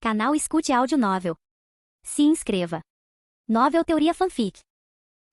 Canal Escute Áudio Novel. Se inscreva. Novel Teoria Fanfic.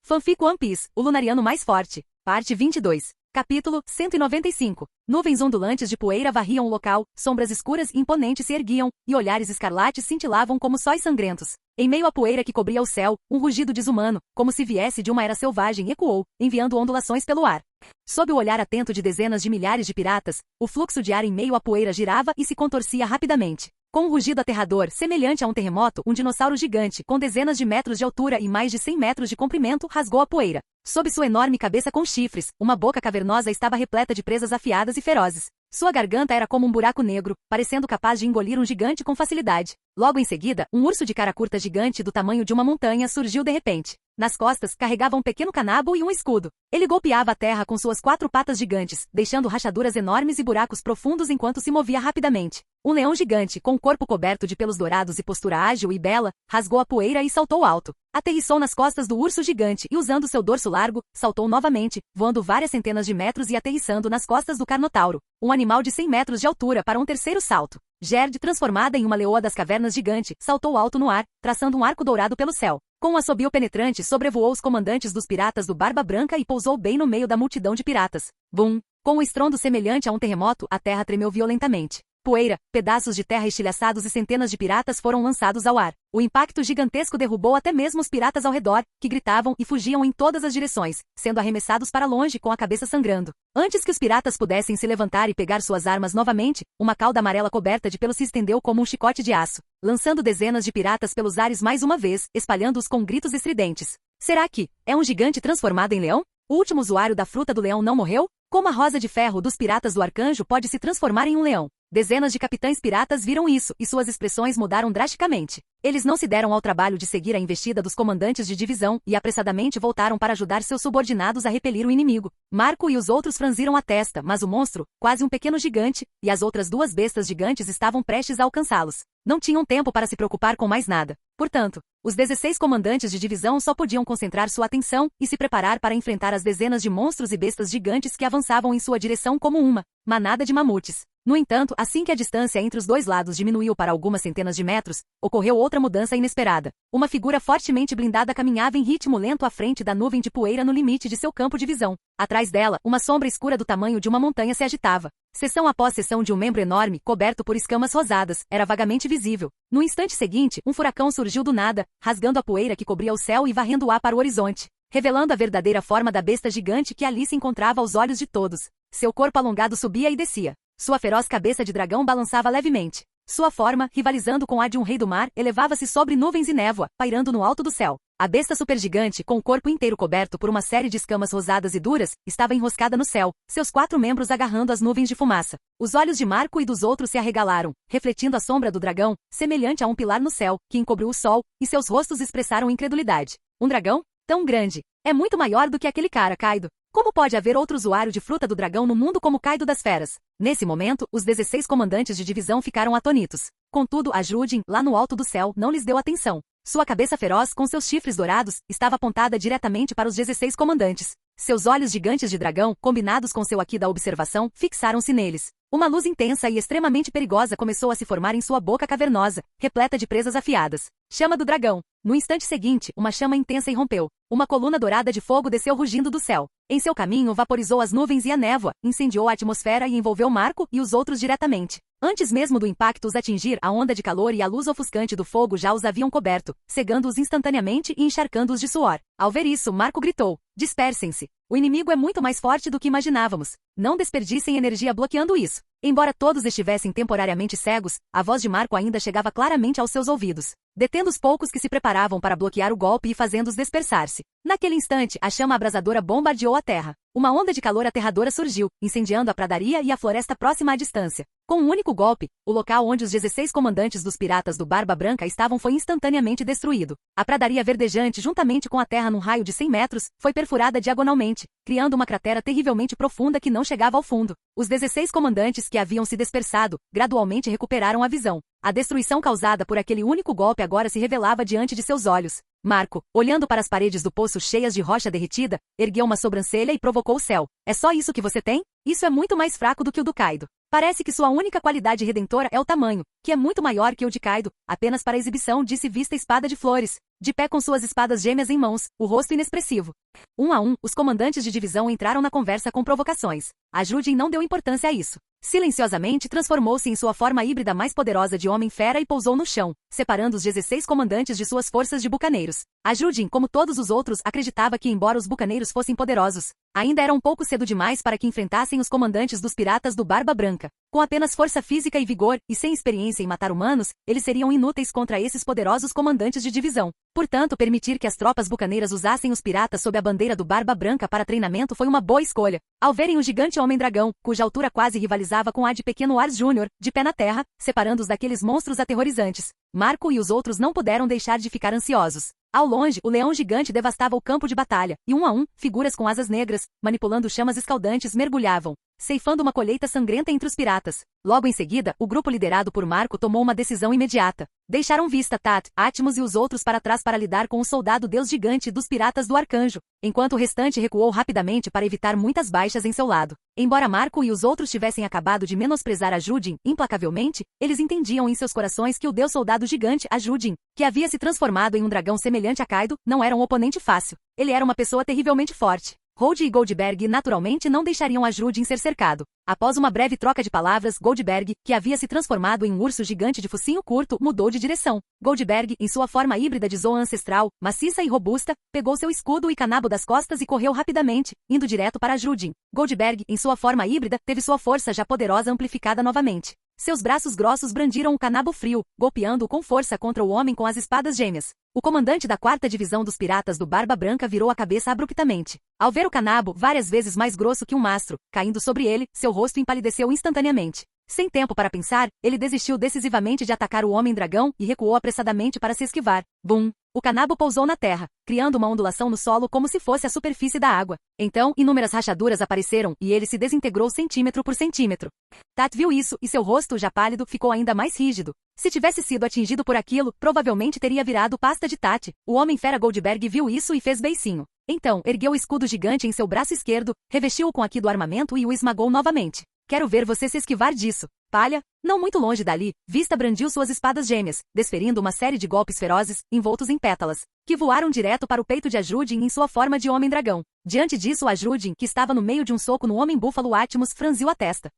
Fanfic One Piece, o Lunariano mais forte. Parte 22. Capítulo 195. Nuvens ondulantes de poeira varriam o local, sombras escuras e imponentes se erguiam, e olhares escarlates cintilavam como sóis sangrentos. Em meio à poeira que cobria o céu, um rugido desumano, como se viesse de uma era selvagem, ecoou, enviando ondulações pelo ar. Sob o olhar atento de dezenas de milhares de piratas, o fluxo de ar em meio à poeira girava e se contorcia rapidamente. Com um rugido aterrador, semelhante a um terremoto, um dinossauro gigante, com dezenas de metros de altura e mais de 100 metros de comprimento, rasgou a poeira. Sob sua enorme cabeça com chifres, uma boca cavernosa estava repleta de presas afiadas e ferozes. Sua garganta era como um buraco negro, parecendo capaz de engolir um gigante com facilidade. Logo em seguida, um urso de cara curta gigante do tamanho de uma montanha surgiu de repente. Nas costas, carregava um pequeno canabo e um escudo. Ele golpeava a terra com suas 4 patas gigantes, deixando rachaduras enormes e buracos profundos enquanto se movia rapidamente. Um leão gigante, com o corpo coberto de pelos dourados e postura ágil e bela, rasgou a poeira e saltou alto. Aterrissou nas costas do urso gigante e, usando seu dorso largo, saltou novamente, voando várias centenas de metros e aterrissando nas costas do Carnotauro, um animal de 100 metros de altura para um terceiro salto. Gerd, transformada em uma leoa das cavernas gigante, saltou alto no ar, traçando um arco dourado pelo céu. Com um assobio penetrante, sobrevoou os comandantes dos piratas do Barba Branca e pousou bem no meio da multidão de piratas. Bum! Com um estrondo semelhante a um terremoto, a terra tremeu violentamente. Poeira, pedaços de terra estilhaçados e centenas de piratas foram lançados ao ar. O impacto gigantesco derrubou até mesmo os piratas ao redor, que gritavam e fugiam em todas as direções, sendo arremessados para longe com a cabeça sangrando. Antes que os piratas pudessem se levantar e pegar suas armas novamente, uma cauda amarela coberta de pelo se estendeu como um chicote de aço, lançando dezenas de piratas pelos ares mais uma vez, espalhando-os com gritos estridentes. Será que é um gigante transformado em leão? O último usuário da fruta do leão não morreu? Como a rosa de ferro dos piratas do arcanjo pode se transformar em um leão? Dezenas de capitães piratas viram isso, e suas expressões mudaram drasticamente. Eles não se deram ao trabalho de seguir a investida dos comandantes de divisão, e apressadamente voltaram para ajudar seus subordinados a repelir o inimigo. Marco e os outros franziram a testa, mas o monstro, quase um pequeno gigante, e as outras 2 bestas gigantes estavam prestes a alcançá-los. Não tinham tempo para se preocupar com mais nada. Portanto, os 16 comandantes de divisão só podiam concentrar sua atenção e se preparar para enfrentar as dezenas de monstros e bestas gigantes que avançavam em sua direção como uma manada de mamutes. No entanto, assim que a distância entre os 2 lados diminuiu para algumas centenas de metros, ocorreu outra mudança inesperada. Uma figura fortemente blindada caminhava em ritmo lento à frente da nuvem de poeira no limite de seu campo de visão. Atrás dela, uma sombra escura do tamanho de uma montanha se agitava. Seção após seção de um membro enorme, coberto por escamas rosadas, era vagamente visível. No instante seguinte, um furacão surgiu do nada, rasgando a poeira que cobria o céu e varrendo o ar para o horizonte, revelando a verdadeira forma da besta gigante que ali se encontrava aos olhos de todos. Seu corpo alongado subia e descia. Sua feroz cabeça de dragão balançava levemente. Sua forma, rivalizando com a de um rei do mar, elevava-se sobre nuvens e névoa, pairando no alto do céu. A besta supergigante, com o corpo inteiro coberto por uma série de escamas rosadas e duras, estava enroscada no céu, seus 4 membros agarrando as nuvens de fumaça. Os olhos de Marco e dos outros se arregalaram, refletindo a sombra do dragão, semelhante a um pilar no céu, que encobriu o sol, e seus rostos expressaram incredulidade. Um dragão? Tão grande. É muito maior do que aquele cara, Kaido. Como pode haver outro usuário de fruta do dragão no mundo como Kaido das Feras? Nesse momento, os 16 comandantes de divisão ficaram atônitos. Contudo, a Judin, lá no alto do céu, não lhes deu atenção. Sua cabeça feroz, com seus chifres dourados, estava apontada diretamente para os 16 comandantes. Seus olhos gigantes de dragão, combinados com seu aqui da observação, fixaram-se neles. Uma luz intensa e extremamente perigosa começou a se formar em sua boca cavernosa, repleta de presas afiadas. Chama do dragão. No instante seguinte, uma chama intensa irrompeu. Uma coluna dourada de fogo desceu rugindo do céu. Em seu caminho, vaporizou as nuvens e a névoa, incendiou a atmosfera e envolveu Marco e os outros diretamente. Antes mesmo do impacto os atingir, a onda de calor e a luz ofuscante do fogo já os haviam coberto, cegando-os instantaneamente e encharcando-os de suor. Ao ver isso, Marco gritou: "Dispersem-se! O inimigo é muito mais forte do que imaginávamos. Não desperdicem energia bloqueando isso." Embora todos estivessem temporariamente cegos, a voz de Marco ainda chegava claramente aos seus ouvidos, detendo os poucos que se preparavam para bloquear o golpe e fazendo-os dispersar-se. Naquele instante, a chama abrasadora bombardeou a terra. Uma onda de calor aterradora surgiu, incendiando a pradaria e a floresta próxima à distância. Com um único golpe, o local onde os 16 comandantes dos piratas do Barba Branca estavam foi instantaneamente destruído. A pradaria verdejante, juntamente com a terra num raio de 100 metros, foi perfurada diagonalmente, criando uma cratera terrivelmente profunda que não chegava ao fundo. Os 16 comandantes que haviam se dispersado, gradualmente recuperaram a visão. A destruição causada por aquele único golpe agora se revelava diante de seus olhos. Marco, olhando para as paredes do poço cheias de rocha derretida, ergueu uma sobrancelha e provocou o céu. "É só isso que você tem? Isso é muito mais fraco do que o do Kaido." Parece que sua única qualidade redentora é o tamanho, que é muito maior que o de Kaido, apenas para exibição, disse Vista Espada de Flores, de pé com suas espadas gêmeas em mãos, o rosto inexpressivo. Um a um, os comandantes de divisão entraram na conversa com provocações. A Judin não deu importância a isso. Silenciosamente transformou-se em sua forma híbrida mais poderosa de homem-fera e pousou no chão, separando os 16 comandantes de suas forças de bucaneiros. A Judin, como todos os outros, acreditava que, embora os bucaneiros fossem poderosos, ainda era um pouco cedo demais para que enfrentassem os comandantes dos piratas do Barba Branca. Com apenas força física e vigor, e sem experiência em matar humanos, eles seriam inúteis contra esses poderosos comandantes de divisão. Portanto, permitir que as tropas bucaneiras usassem os piratas sob a bandeira do Barba Branca para treinamento foi uma boa escolha. Ao verem o gigante homem-dragão, cuja altura quase rivalizava com a de pequeno Ars Júnior, de pé na terra, separando-os daqueles monstros aterrorizantes, Marco e os outros não puderam deixar de ficar ansiosos. Ao longe, o leão gigante devastava o campo de batalha, e um a um, figuras com asas negras, manipulando chamas escaldantes mergulhavam, ceifando uma colheita sangrenta entre os piratas. Logo em seguida, o grupo liderado por Marco tomou uma decisão imediata. Deixaram Vista, Tat, Atmos e os outros para trás para lidar com o soldado deus gigante dos piratas do Arcanjo, enquanto o restante recuou rapidamente para evitar muitas baixas em seu lado. Embora Marco e os outros tivessem acabado de menosprezar a Judin, implacavelmente, eles entendiam em seus corações que o deus soldado gigante, a Judin, que havia se transformado em um dragão semelhante a Kaido, não era um oponente fácil. Ele era uma pessoa terrivelmente forte. Hold e Goldberg naturalmente não deixariam a Judin ser cercado. Após uma breve troca de palavras, Goldberg, que havia se transformado em um urso gigante de focinho curto, mudou de direção. Goldberg, em sua forma híbrida de Zoan ancestral, maciça e robusta, pegou seu escudo e canabo das costas e correu rapidamente, indo direto para a Judin. Goldberg, em sua forma híbrida, teve sua força já poderosa amplificada novamente. Seus braços grossos brandiram o canabo frio, golpeando-o com força contra o homem com as espadas gêmeas. O comandante da 4ª divisão dos piratas do Barba Branca virou a cabeça abruptamente. Ao ver o canabo, várias vezes mais grosso que um mastro, caindo sobre ele, seu rosto empalideceu instantaneamente. Sem tempo para pensar, ele desistiu decisivamente de atacar o homem-dragão e recuou apressadamente para se esquivar. Bum! O canabo pousou na terra, criando uma ondulação no solo como se fosse a superfície da água. Então, inúmeras rachaduras apareceram e ele se desintegrou centímetro por centímetro. Tat viu isso e seu rosto, já pálido, ficou ainda mais rígido. Se tivesse sido atingido por aquilo, provavelmente teria virado pasta de Tat. O homem-fera Goldberg viu isso e fez beicinho. Então, ergueu o escudo gigante em seu braço esquerdo, revestiu-o com aqui do armamento e o esmagou novamente. Quero ver você se esquivar disso, palha. Não muito longe dali, Vista brandiu suas espadas gêmeas, desferindo uma série de golpes ferozes, envoltos em pétalas, que voaram direto para o peito de Judin em sua forma de homem-dragão. Diante disso, Judin, que estava no meio de um soco no homem-búfalo Atmos, franziu a testa.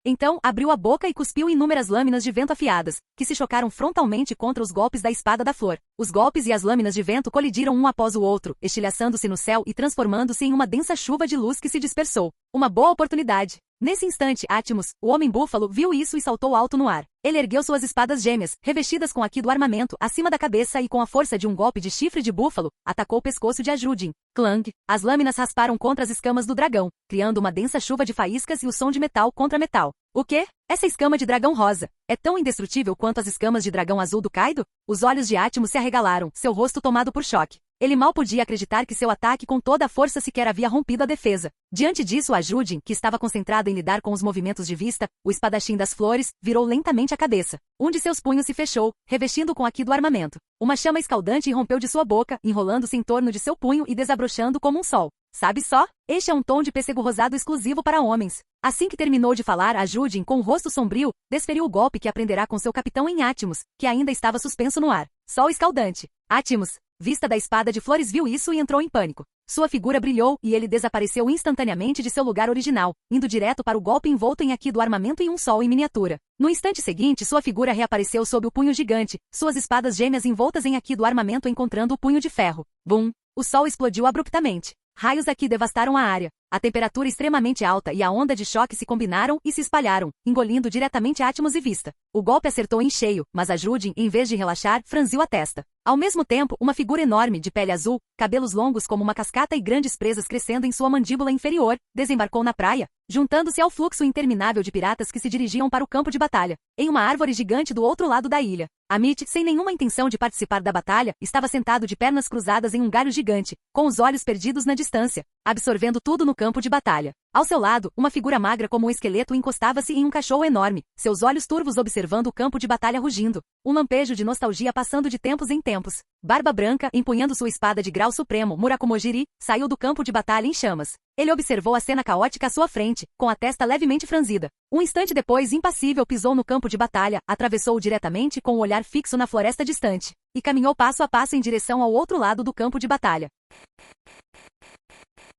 Então, abriu a boca e cuspiu inúmeras lâminas de vento afiadas, que se chocaram frontalmente contra os golpes da espada da flor. Os golpes e as lâminas de vento colidiram um após o outro, estilhaçando-se no céu e transformando-se em uma densa chuva de luz que se dispersou. Uma boa oportunidade. Nesse instante, Atmos, o homem-búfalo, viu isso e saltou alto no ar. Ele ergueu suas espadas gêmeas, revestidas com aqui do armamento, acima da cabeça e com a força de um golpe de chifre de búfalo, atacou o pescoço de Judin. Clang! As lâminas rasparam contra as escamas do dragão, criando uma densa chuva de faíscas e o som de metal contra metal. O quê? Essa escama de dragão rosa é tão indestrutível quanto as escamas de dragão azul do Kaido? Os olhos de Atmos se arregalaram, seu rosto tomado por choque. Ele mal podia acreditar que seu ataque com toda a força sequer havia rompido a defesa. Diante disso, a Judin, que estava concentrada em lidar com os movimentos de Vista, o espadachim das flores, virou lentamente a cabeça. Um de seus punhos se fechou, revestindo com aqui do armamento. Uma chama escaldante irrompeu de sua boca, enrolando-se em torno de seu punho e desabrochando como um sol. Sabe só? Este é um tom de pêssego rosado exclusivo para homens. Assim que terminou de falar, a Judin, com o rosto sombrio, desferiu o golpe que aprenderá com seu capitão em Atmos, que ainda estava suspenso no ar. Sol escaldante. Atmos, Vista da espada de flores, viu isso e entrou em pânico. Sua figura brilhou e ele desapareceu instantaneamente de seu lugar original, indo direto para o golpe envolto em aqui do armamento em um sol em miniatura. No instante seguinte, sua figura reapareceu sob o punho gigante, suas espadas gêmeas envoltas em aqui do armamento encontrando o punho de ferro. Bum! O sol explodiu abruptamente. Raios aqui devastaram a área. A temperatura extremamente alta e a onda de choque se combinaram e se espalharam, engolindo diretamente Atmos e Vista. O golpe acertou em cheio, mas a Judin, em vez de relaxar, franziu a testa. Ao mesmo tempo, uma figura enorme, de pele azul, cabelos longos como uma cascata e grandes presas crescendo em sua mandíbula inferior, desembarcou na praia, juntando-se ao fluxo interminável de piratas que se dirigiam para o campo de batalha, em uma árvore gigante do outro lado da ilha. Amit, sem nenhuma intenção de participar da batalha, estava sentado de pernas cruzadas em um galho gigante, com os olhos perdidos na distância, absorvendo tudo no campo de batalha. Ao seu lado, uma figura magra como um esqueleto encostava-se em um cachorro enorme, seus olhos turvos observando o campo de batalha rugindo. Um lampejo de nostalgia passando de tempos em tempos. Barba Branca, empunhando sua espada de grau supremo, Murakumojiri, saiu do campo de batalha em chamas. Ele observou a cena caótica à sua frente, com a testa levemente franzida. Um instante depois, impassível, pisou no campo de batalha, atravessou-o diretamente com o olhar fixo na floresta distante, e caminhou passo a passo em direção ao outro lado do campo de batalha.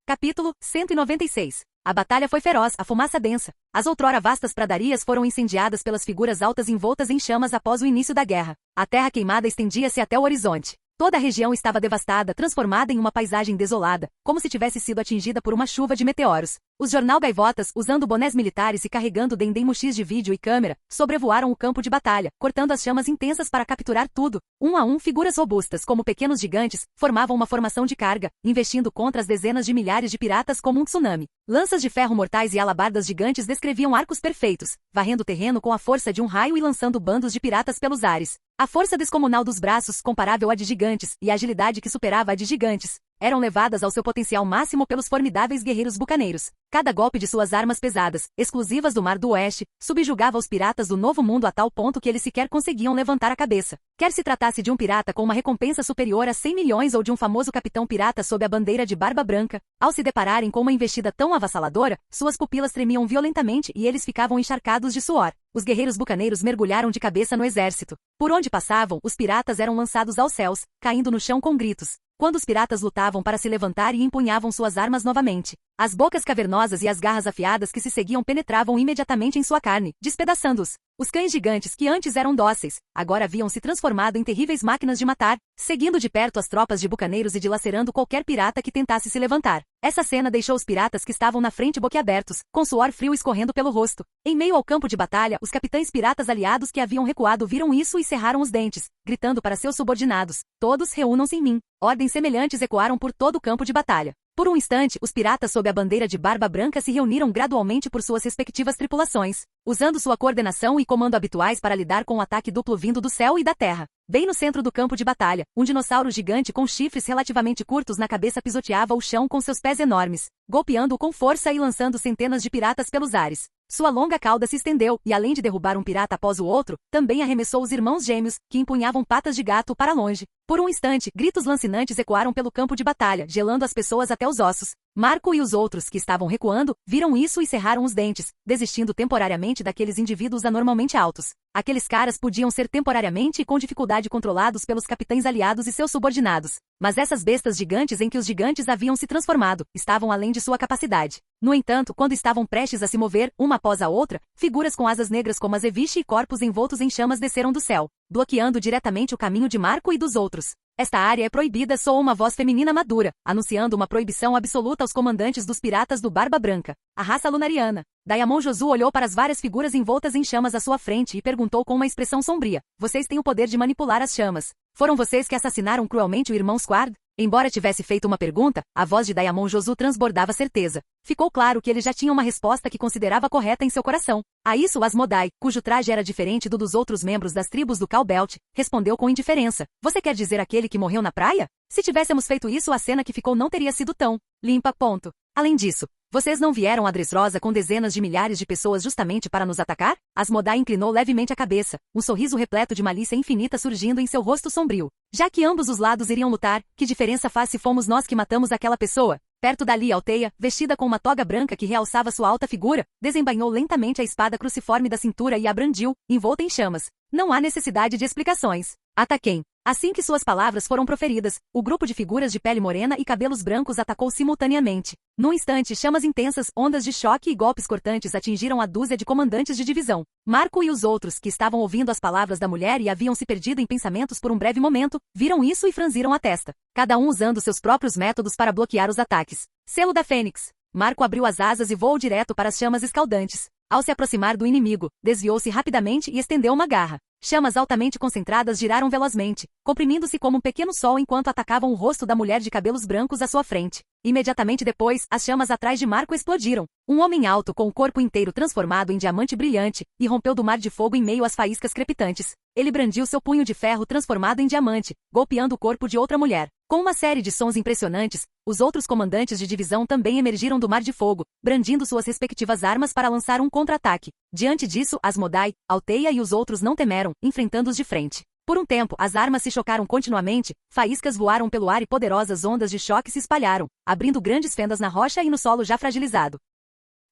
Capítulo 196. A batalha foi feroz, a fumaça densa. As outrora vastas pradarias foram incendiadas pelas figuras altas envoltas em chamas após o início da guerra. A terra queimada estendia-se até o horizonte. Toda a região estava devastada, transformada em uma paisagem desolada, como se tivesse sido atingida por uma chuva de meteoros. Os jornal gaivotas, usando bonés militares e carregando dendemuxis de vídeo e câmera, sobrevoaram o campo de batalha, cortando as chamas intensas para capturar tudo. Um a um, figuras robustas, como pequenos gigantes, formavam uma formação de carga, investindo contra as dezenas de milhares de piratas como um tsunami. Lanças de ferro mortais e alabardas gigantes descreviam arcos perfeitos, varrendo o terreno com a força de um raio e lançando bandos de piratas pelos ares. A força descomunal dos braços, comparável à de gigantes, e a agilidade que superava a de gigantes, eram levadas ao seu potencial máximo pelos formidáveis guerreiros bucaneiros. Cada golpe de suas armas pesadas, exclusivas do Mar do Oeste, subjugava os piratas do Novo Mundo a tal ponto que eles sequer conseguiam levantar a cabeça. Quer se tratasse de um pirata com uma recompensa superior a 100 milhões ou de um famoso capitão pirata sob a bandeira de Barba Branca, ao se depararem com uma investida tão avassaladora, suas pupilas tremiam violentamente e eles ficavam encharcados de suor. Os guerreiros bucaneiros mergulharam de cabeça no exército. Por onde passavam, os piratas eram lançados aos céus, caindo no chão com gritos. Quando os piratas lutavam para se levantar e empunhavam suas armas novamente, as bocas cavernosas e as garras afiadas que se seguiam penetravam imediatamente em sua carne, despedaçando-os. Os cães gigantes que antes eram dóceis, agora haviam se transformado em terríveis máquinas de matar, seguindo de perto as tropas de bucaneiros e dilacerando qualquer pirata que tentasse se levantar. Essa cena deixou os piratas que estavam na frente boquiabertos, com suor frio escorrendo pelo rosto. Em meio ao campo de batalha, os capitães piratas aliados que haviam recuado viram isso e cerraram os dentes, gritando para seus subordinados: "Todos reúnam-se em mim." Ordens semelhantes ecoaram por todo o campo de batalha. Por um instante, os piratas sob a bandeira de Barba Branca se reuniram gradualmente por suas respectivas tripulações, usando sua coordenação e comando habituais para lidar com o ataque duplo vindo do céu e da terra. Bem no centro do campo de batalha, um dinossauro gigante com chifres relativamente curtos na cabeça pisoteava o chão com seus pés enormes, golpeando-o com força e lançando centenas de piratas pelos ares. Sua longa cauda se estendeu, e além de derrubar um pirata após o outro, também arremessou os irmãos gêmeos, que empunhavam patas de gato para longe. Por um instante, gritos lancinantes ecoaram pelo campo de batalha, gelando as pessoas até os ossos. Marco e os outros que estavam recuando, viram isso e cerraram os dentes, desistindo temporariamente daqueles indivíduos anormalmente altos. Aqueles caras podiam ser temporariamente e com dificuldade controlados pelos capitães aliados e seus subordinados. Mas essas bestas gigantes em que os gigantes haviam se transformado, estavam além de sua capacidade. No entanto, quando estavam prestes a se mover, uma após a outra, figuras com asas negras como azeviche e corpos envoltos em chamas desceram do céu, bloqueando diretamente o caminho de Marco e dos outros. "Esta área é proibida", soou uma voz feminina madura, anunciando uma proibição absoluta aos comandantes dos piratas do Barba Branca, a raça lunariana. Diamond Josu olhou para as várias figuras envoltas em chamas à sua frente e perguntou com uma expressão sombria: "Vocês têm o poder de manipular as chamas. Foram vocês que assassinaram cruelmente o irmão Squard?" Embora tivesse feito uma pergunta, a voz de Diamond Josu transbordava certeza. Ficou claro que ele já tinha uma resposta que considerava correta em seu coração. A isso Asmodai, cujo traje era diferente do dos outros membros das tribos do Calbelt, respondeu com indiferença: "Você quer dizer aquele que morreu na praia? Se tivéssemos feito isso, a cena que ficou não teria sido tão limpa. Ponto. Além disso, vocês não vieram a Dressrosa com dezenas de milhares de pessoas justamente para nos atacar?" Asmodai inclinou levemente a cabeça, um sorriso repleto de malícia infinita surgindo em seu rosto sombrio. "Já que ambos os lados iriam lutar, que diferença faz se fomos nós que matamos aquela pessoa?" Perto dali, Alteia, vestida com uma toga branca que realçava sua alta figura, desembainhou lentamente a espada cruciforme da cintura e a brandiu, envolta em chamas. "Não há necessidade de explicações. Ataquem." Assim que suas palavras foram proferidas, o grupo de figuras de pele morena e cabelos brancos atacou simultaneamente. Num instante, chamas intensas, ondas de choque e golpes cortantes atingiram a dúzia de comandantes de divisão. Marco e os outros, que estavam ouvindo as palavras da mulher e haviam se perdido em pensamentos por um breve momento, viram isso e franziram a testa, cada um usando seus próprios métodos para bloquear os ataques. Selo da Fênix. Marco abriu as asas e voou direto para as chamas escaldantes. Ao se aproximar do inimigo, desviou-se rapidamente e estendeu uma garra. Chamas altamente concentradas giraram velozmente, comprimindo-se como um pequeno sol enquanto atacavam o rosto da mulher de cabelos brancos à sua frente. Imediatamente depois, as chamas atrás de Marco explodiram. Um homem alto com o corpo inteiro transformado em diamante brilhante, irrompeu do mar de fogo em meio às faíscas crepitantes. ele brandiu seu punho de ferro transformado em diamante, golpeando o corpo de outra mulher. Com uma série de sons impressionantes, os outros comandantes de divisão também emergiram do Mar de Fogo, brandindo suas respectivas armas para lançar um contra-ataque. Diante disso, Asmodai, Alteia e os outros não temeram, enfrentando-os de frente. Por um tempo, as armas se chocaram continuamente, faíscas voaram pelo ar e poderosas ondas de choque se espalharam, abrindo grandes fendas na rocha e no solo já fragilizado.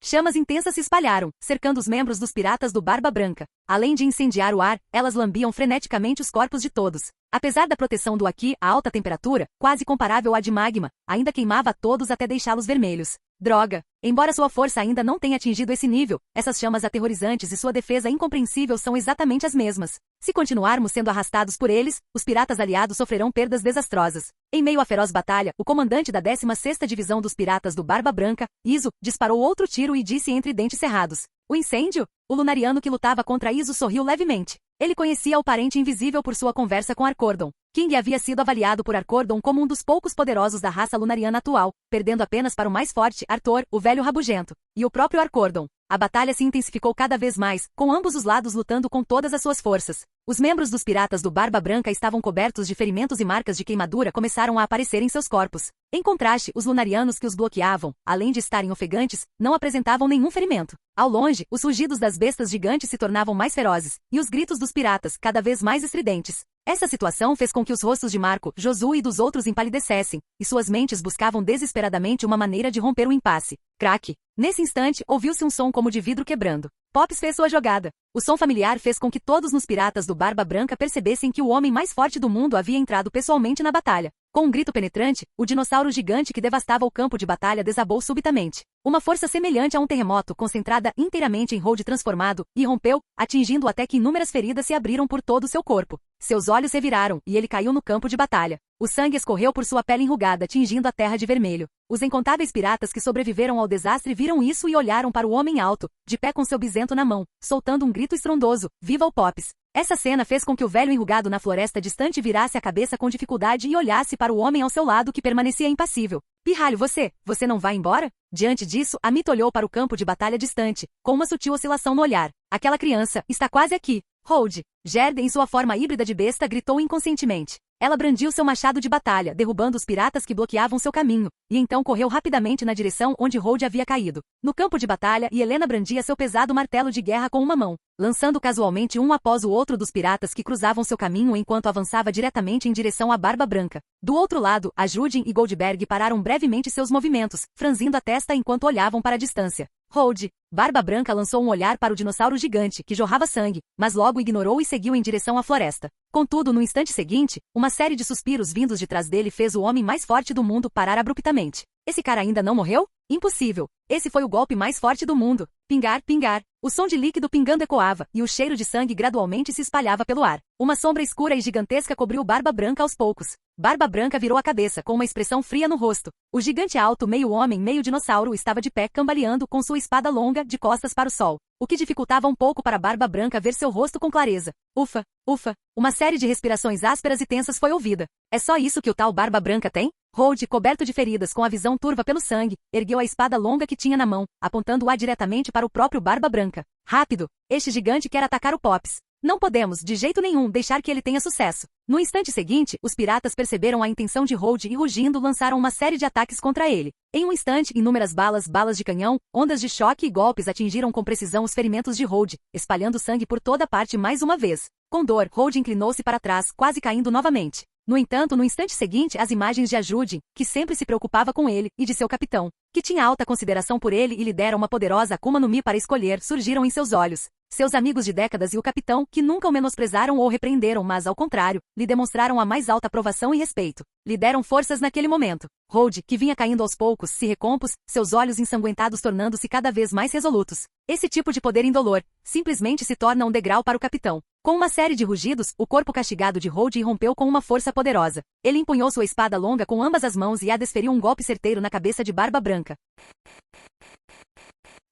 Chamas intensas se espalharam, cercando os membros dos piratas do Barba Branca. Além de incendiar o ar, elas lambiam freneticamente os corpos de todos. Apesar da proteção do Aqui, a alta temperatura, quase comparável à de magma, ainda queimava a todos até deixá-los vermelhos. Droga! Embora sua força ainda não tenha atingido esse nível, essas chamas aterrorizantes e sua defesa incompreensível são exatamente as mesmas. Se continuarmos sendo arrastados por eles, os piratas aliados sofrerão perdas desastrosas. Em meio à feroz batalha, o comandante da 16ª Divisão dos Piratas do Barba Branca, Iso, disparou outro tiro e disse entre dentes cerrados: "O incêndio?" O lunariano que lutava contra Iso sorriu levemente. Ele conhecia o parente invisível por sua conversa com Arcordon. King havia sido avaliado por Arcordon como um dos poucos poderosos da raça lunariana atual, perdendo apenas para o mais forte, Arthur, o velho rabugento, e o próprio Arcordon. A batalha se intensificou cada vez mais, com ambos os lados lutando com todas as suas forças. Os membros dos piratas do Barba Branca estavam cobertos de ferimentos e marcas de queimadura começaram a aparecer em seus corpos. Em contraste, os lunarianos que os bloqueavam, além de estarem ofegantes, não apresentavam nenhum ferimento. Ao longe, os rugidos das bestas gigantes se tornavam mais ferozes, e os gritos dos piratas, cada vez mais estridentes. Essa situação fez com que os rostos de Marco, Josué e dos outros empalidecessem, e suas mentes buscavam desesperadamente uma maneira de romper o impasse. Craque! Nesse instante, ouviu-se um som como de vidro quebrando. Pops fez sua jogada. O som familiar fez com que todos nos piratas do Barba Branca percebessem que o homem mais forte do mundo havia entrado pessoalmente na batalha. Com um grito penetrante, o dinossauro gigante que devastava o campo de batalha desabou subitamente. Uma força semelhante a um terremoto, concentrada inteiramente em Hold transformado, irrompeu, atingindo até que inúmeras feridas se abriram por todo o seu corpo. Seus olhos reviraram, e ele caiu no campo de batalha. O sangue escorreu por sua pele enrugada, tingindo a terra de vermelho. Os incontáveis piratas que sobreviveram ao desastre viram isso e olharam para o homem alto, de pé com seu bisento na mão, soltando um grito estrondoso: "Viva o Pops!" Essa cena fez com que o velho enrugado na floresta distante virasse a cabeça com dificuldade e olhasse para o homem ao seu lado que permanecia impassível. "Pirralho, você não vai embora?" Diante disso, a Mito olhou para o campo de batalha distante, com uma sutil oscilação no olhar. "Aquela criança está quase aqui." Hold! Gerd, em sua forma híbrida de besta, gritou inconscientemente. Ela brandiu seu machado de batalha, derrubando os piratas que bloqueavam seu caminho, e então correu rapidamente na direção onde Hold havia caído. No campo de batalha, Helena brandia seu pesado martelo de guerra com uma mão, lançando casualmente um após o outro dos piratas que cruzavam seu caminho enquanto avançava diretamente em direção à Barba Branca. Do outro lado, Ajudin e Goldberg pararam brevemente seus movimentos, franzindo a testa enquanto olhavam para a distância. Hold! Barba Branca lançou um olhar para o dinossauro gigante, que jorrava sangue, mas logo ignorou e seguiu em direção à floresta. Contudo, no instante seguinte, uma série de suspiros vindos de trás dele fez o homem mais forte do mundo parar abruptamente. Esse cara ainda não morreu? Impossível! Esse foi o golpe mais forte do mundo. Pingar, pingar. O som de líquido pingando ecoava, e o cheiro de sangue gradualmente se espalhava pelo ar. Uma sombra escura e gigantesca cobriu Barba Branca aos poucos. Barba Branca virou a cabeça, com uma expressão fria no rosto. O gigante alto, meio homem, meio dinossauro, estava de pé, cambaleando com sua espada longa, de costas para o sol, o que dificultava um pouco para Barba Branca ver seu rosto com clareza. Ufa, ufa. Uma série de respirações ásperas e tensas foi ouvida. É só isso que o tal Barba Branca tem? Hold, coberto de feridas com a visão turva pelo sangue, ergueu a espada longa que tinha na mão, apontando-a diretamente para o próprio Barba Branca. Rápido! Este gigante quer atacar o Pops. Não podemos, de jeito nenhum, deixar que ele tenha sucesso. No instante seguinte, os piratas perceberam a intenção de Hold e, rugindo, lançaram uma série de ataques contra ele. Em um instante, inúmeras balas de canhão, ondas de choque e golpes atingiram com precisão os ferimentos de Hold, espalhando sangue por toda parte mais uma vez. Com dor, Hold inclinou-se para trás, quase caindo novamente. No entanto, no instante seguinte, as imagens de Ajudin, que sempre se preocupava com ele, e de seu capitão, que tinha alta consideração por ele e lhe dera uma poderosa Akuma no Mi para escolher, surgiram em seus olhos. Seus amigos de décadas e o capitão, que nunca o menosprezaram ou repreenderam, mas, ao contrário, lhe demonstraram a mais alta aprovação e respeito. Lhe deram forças naquele momento. Hold, que vinha caindo aos poucos, se recompôs, seus olhos ensanguentados tornando-se cada vez mais resolutos. Esse tipo de poder indolor, simplesmente se torna um degrau para o capitão. Com uma série de rugidos, o corpo castigado de Hold irrompeu com uma força poderosa. Ele empunhou sua espada longa com ambas as mãos e a desferiu um golpe certeiro na cabeça de Barba Branca.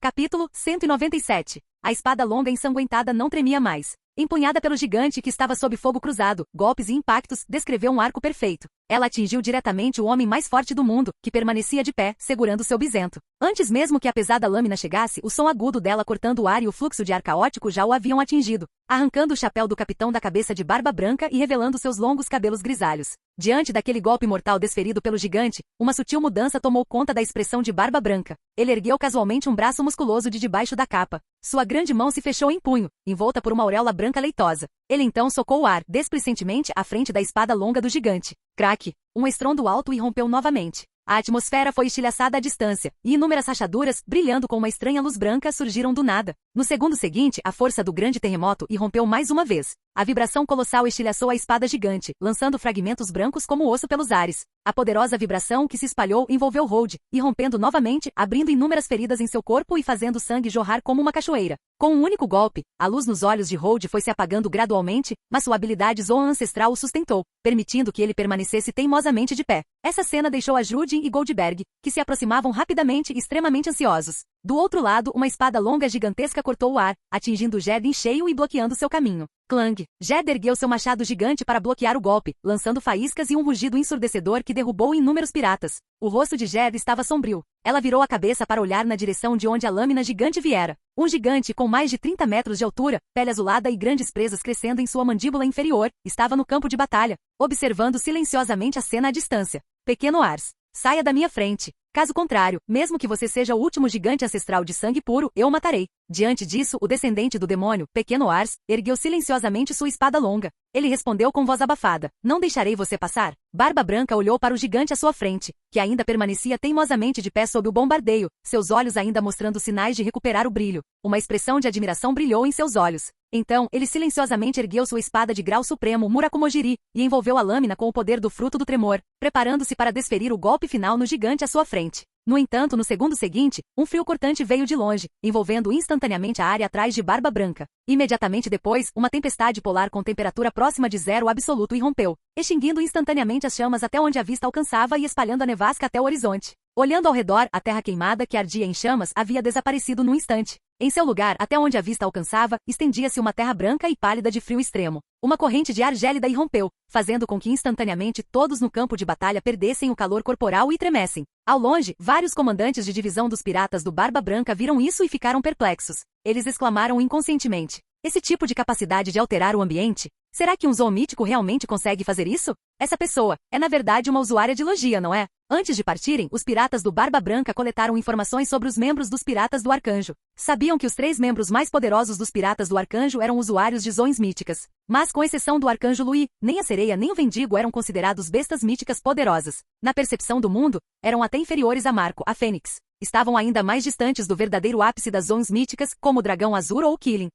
Capítulo 197. A espada longa ensanguentada não tremia mais. Empunhada pelo gigante que estava sob fogo cruzado, golpes e impactos, descreveu um arco perfeito. Ela atingiu diretamente o homem mais forte do mundo, que permanecia de pé, segurando seu bisento. Antes mesmo que a pesada lâmina chegasse, o som agudo dela cortando o ar e o fluxo de ar caótico já o haviam atingido, arrancando o chapéu do capitão da cabeça de barba branca e revelando seus longos cabelos grisalhos. Diante daquele golpe mortal desferido pelo gigante, uma sutil mudança tomou conta da expressão de barba branca. Ele ergueu casualmente um braço musculoso de debaixo da capa. Sua grande mão se fechou em punho, envolta por uma auréola branca leitosa. Ele então socou o ar, desplicentemente, à frente da espada longa do gigante. Craque! Um estrondo alto irrompeu novamente. A atmosfera foi estilhaçada à distância, e inúmeras rachaduras, brilhando com uma estranha luz branca, surgiram do nada. No segundo seguinte, a força do grande terremoto irrompeu mais uma vez. A vibração colossal estilhaçou a espada gigante, lançando fragmentos brancos como osso pelos ares. A poderosa vibração que se espalhou envolveu Hold, irrompendo novamente, abrindo inúmeras feridas em seu corpo e fazendo sangue jorrar como uma cachoeira. Com um único golpe, a luz nos olhos de Hold foi se apagando gradualmente, mas sua habilidade Zoan ancestral o sustentou, permitindo que ele permanecesse teimosamente de pé. Essa cena deixou a Judin e Goldberg, que se aproximavam rapidamente e extremamente ansiosos. Do outro lado, uma espada longa gigantesca cortou o ar, atingindo Jed em cheio e bloqueando seu caminho. Clang! Jed ergueu seu machado gigante para bloquear o golpe, lançando faíscas e um rugido ensurdecedor que derrubou inúmeros piratas. O rosto de Jed estava sombrio. Ela virou a cabeça para olhar na direção de onde a lâmina gigante viera. Um gigante com mais de 30 metros de altura, pele azulada e grandes presas crescendo em sua mandíbula inferior, estava no campo de batalha, observando silenciosamente a cena à distância. Pequeno Ars, saia da minha frente. Caso contrário, mesmo que você seja o último gigante ancestral de sangue puro, eu o matarei. Diante disso, o descendente do demônio, Pequeno Ars, ergueu silenciosamente sua espada longa. Ele respondeu com voz abafada: Não deixarei você passar. Barba Branca olhou para o gigante à sua frente, que ainda permanecia teimosamente de pé sob o bombardeio, seus olhos ainda mostrando sinais de recuperar o brilho. Uma expressão de admiração brilhou em seus olhos. Então, ele silenciosamente ergueu sua espada de grau supremo Murakumojiri e envolveu a lâmina com o poder do fruto do tremor, preparando-se para desferir o golpe final no gigante à sua frente. No entanto, no segundo seguinte, um frio cortante veio de longe, envolvendo instantaneamente a área atrás de Barba Branca. Imediatamente depois, uma tempestade polar com temperatura próxima de zero absoluto irrompeu, extinguindo instantaneamente as chamas até onde a vista alcançava e espalhando a nevasca até o horizonte. Olhando ao redor, a terra queimada que ardia em chamas havia desaparecido num instante. Em seu lugar, até onde a vista alcançava, estendia-se uma terra branca e pálida de frio extremo. Uma corrente de ar gélida irrompeu, fazendo com que instantaneamente todos no campo de batalha perdessem o calor corporal e tremessem. Ao longe, vários comandantes de divisão dos piratas do Barba Branca viram isso e ficaram perplexos. Eles exclamaram inconscientemente: esse tipo de capacidade de alterar o ambiente? Será que um Zoan mítico realmente consegue fazer isso? Essa pessoa é na verdade uma usuária de logia, não é? Antes de partirem, os piratas do Barba Branca coletaram informações sobre os membros dos piratas do Arcanjo. Sabiam que os 3 membros mais poderosos dos piratas do Arcanjo eram usuários de Zoans míticas. Mas com exceção do Arcanjo Louis, nem a sereia nem o Vendigo eram considerados bestas míticas poderosas. Na percepção do mundo, eram até inferiores a Marco, a Fênix. Estavam ainda mais distantes do verdadeiro ápice das Zoans míticas, como o Dragão Azul ou o Killing.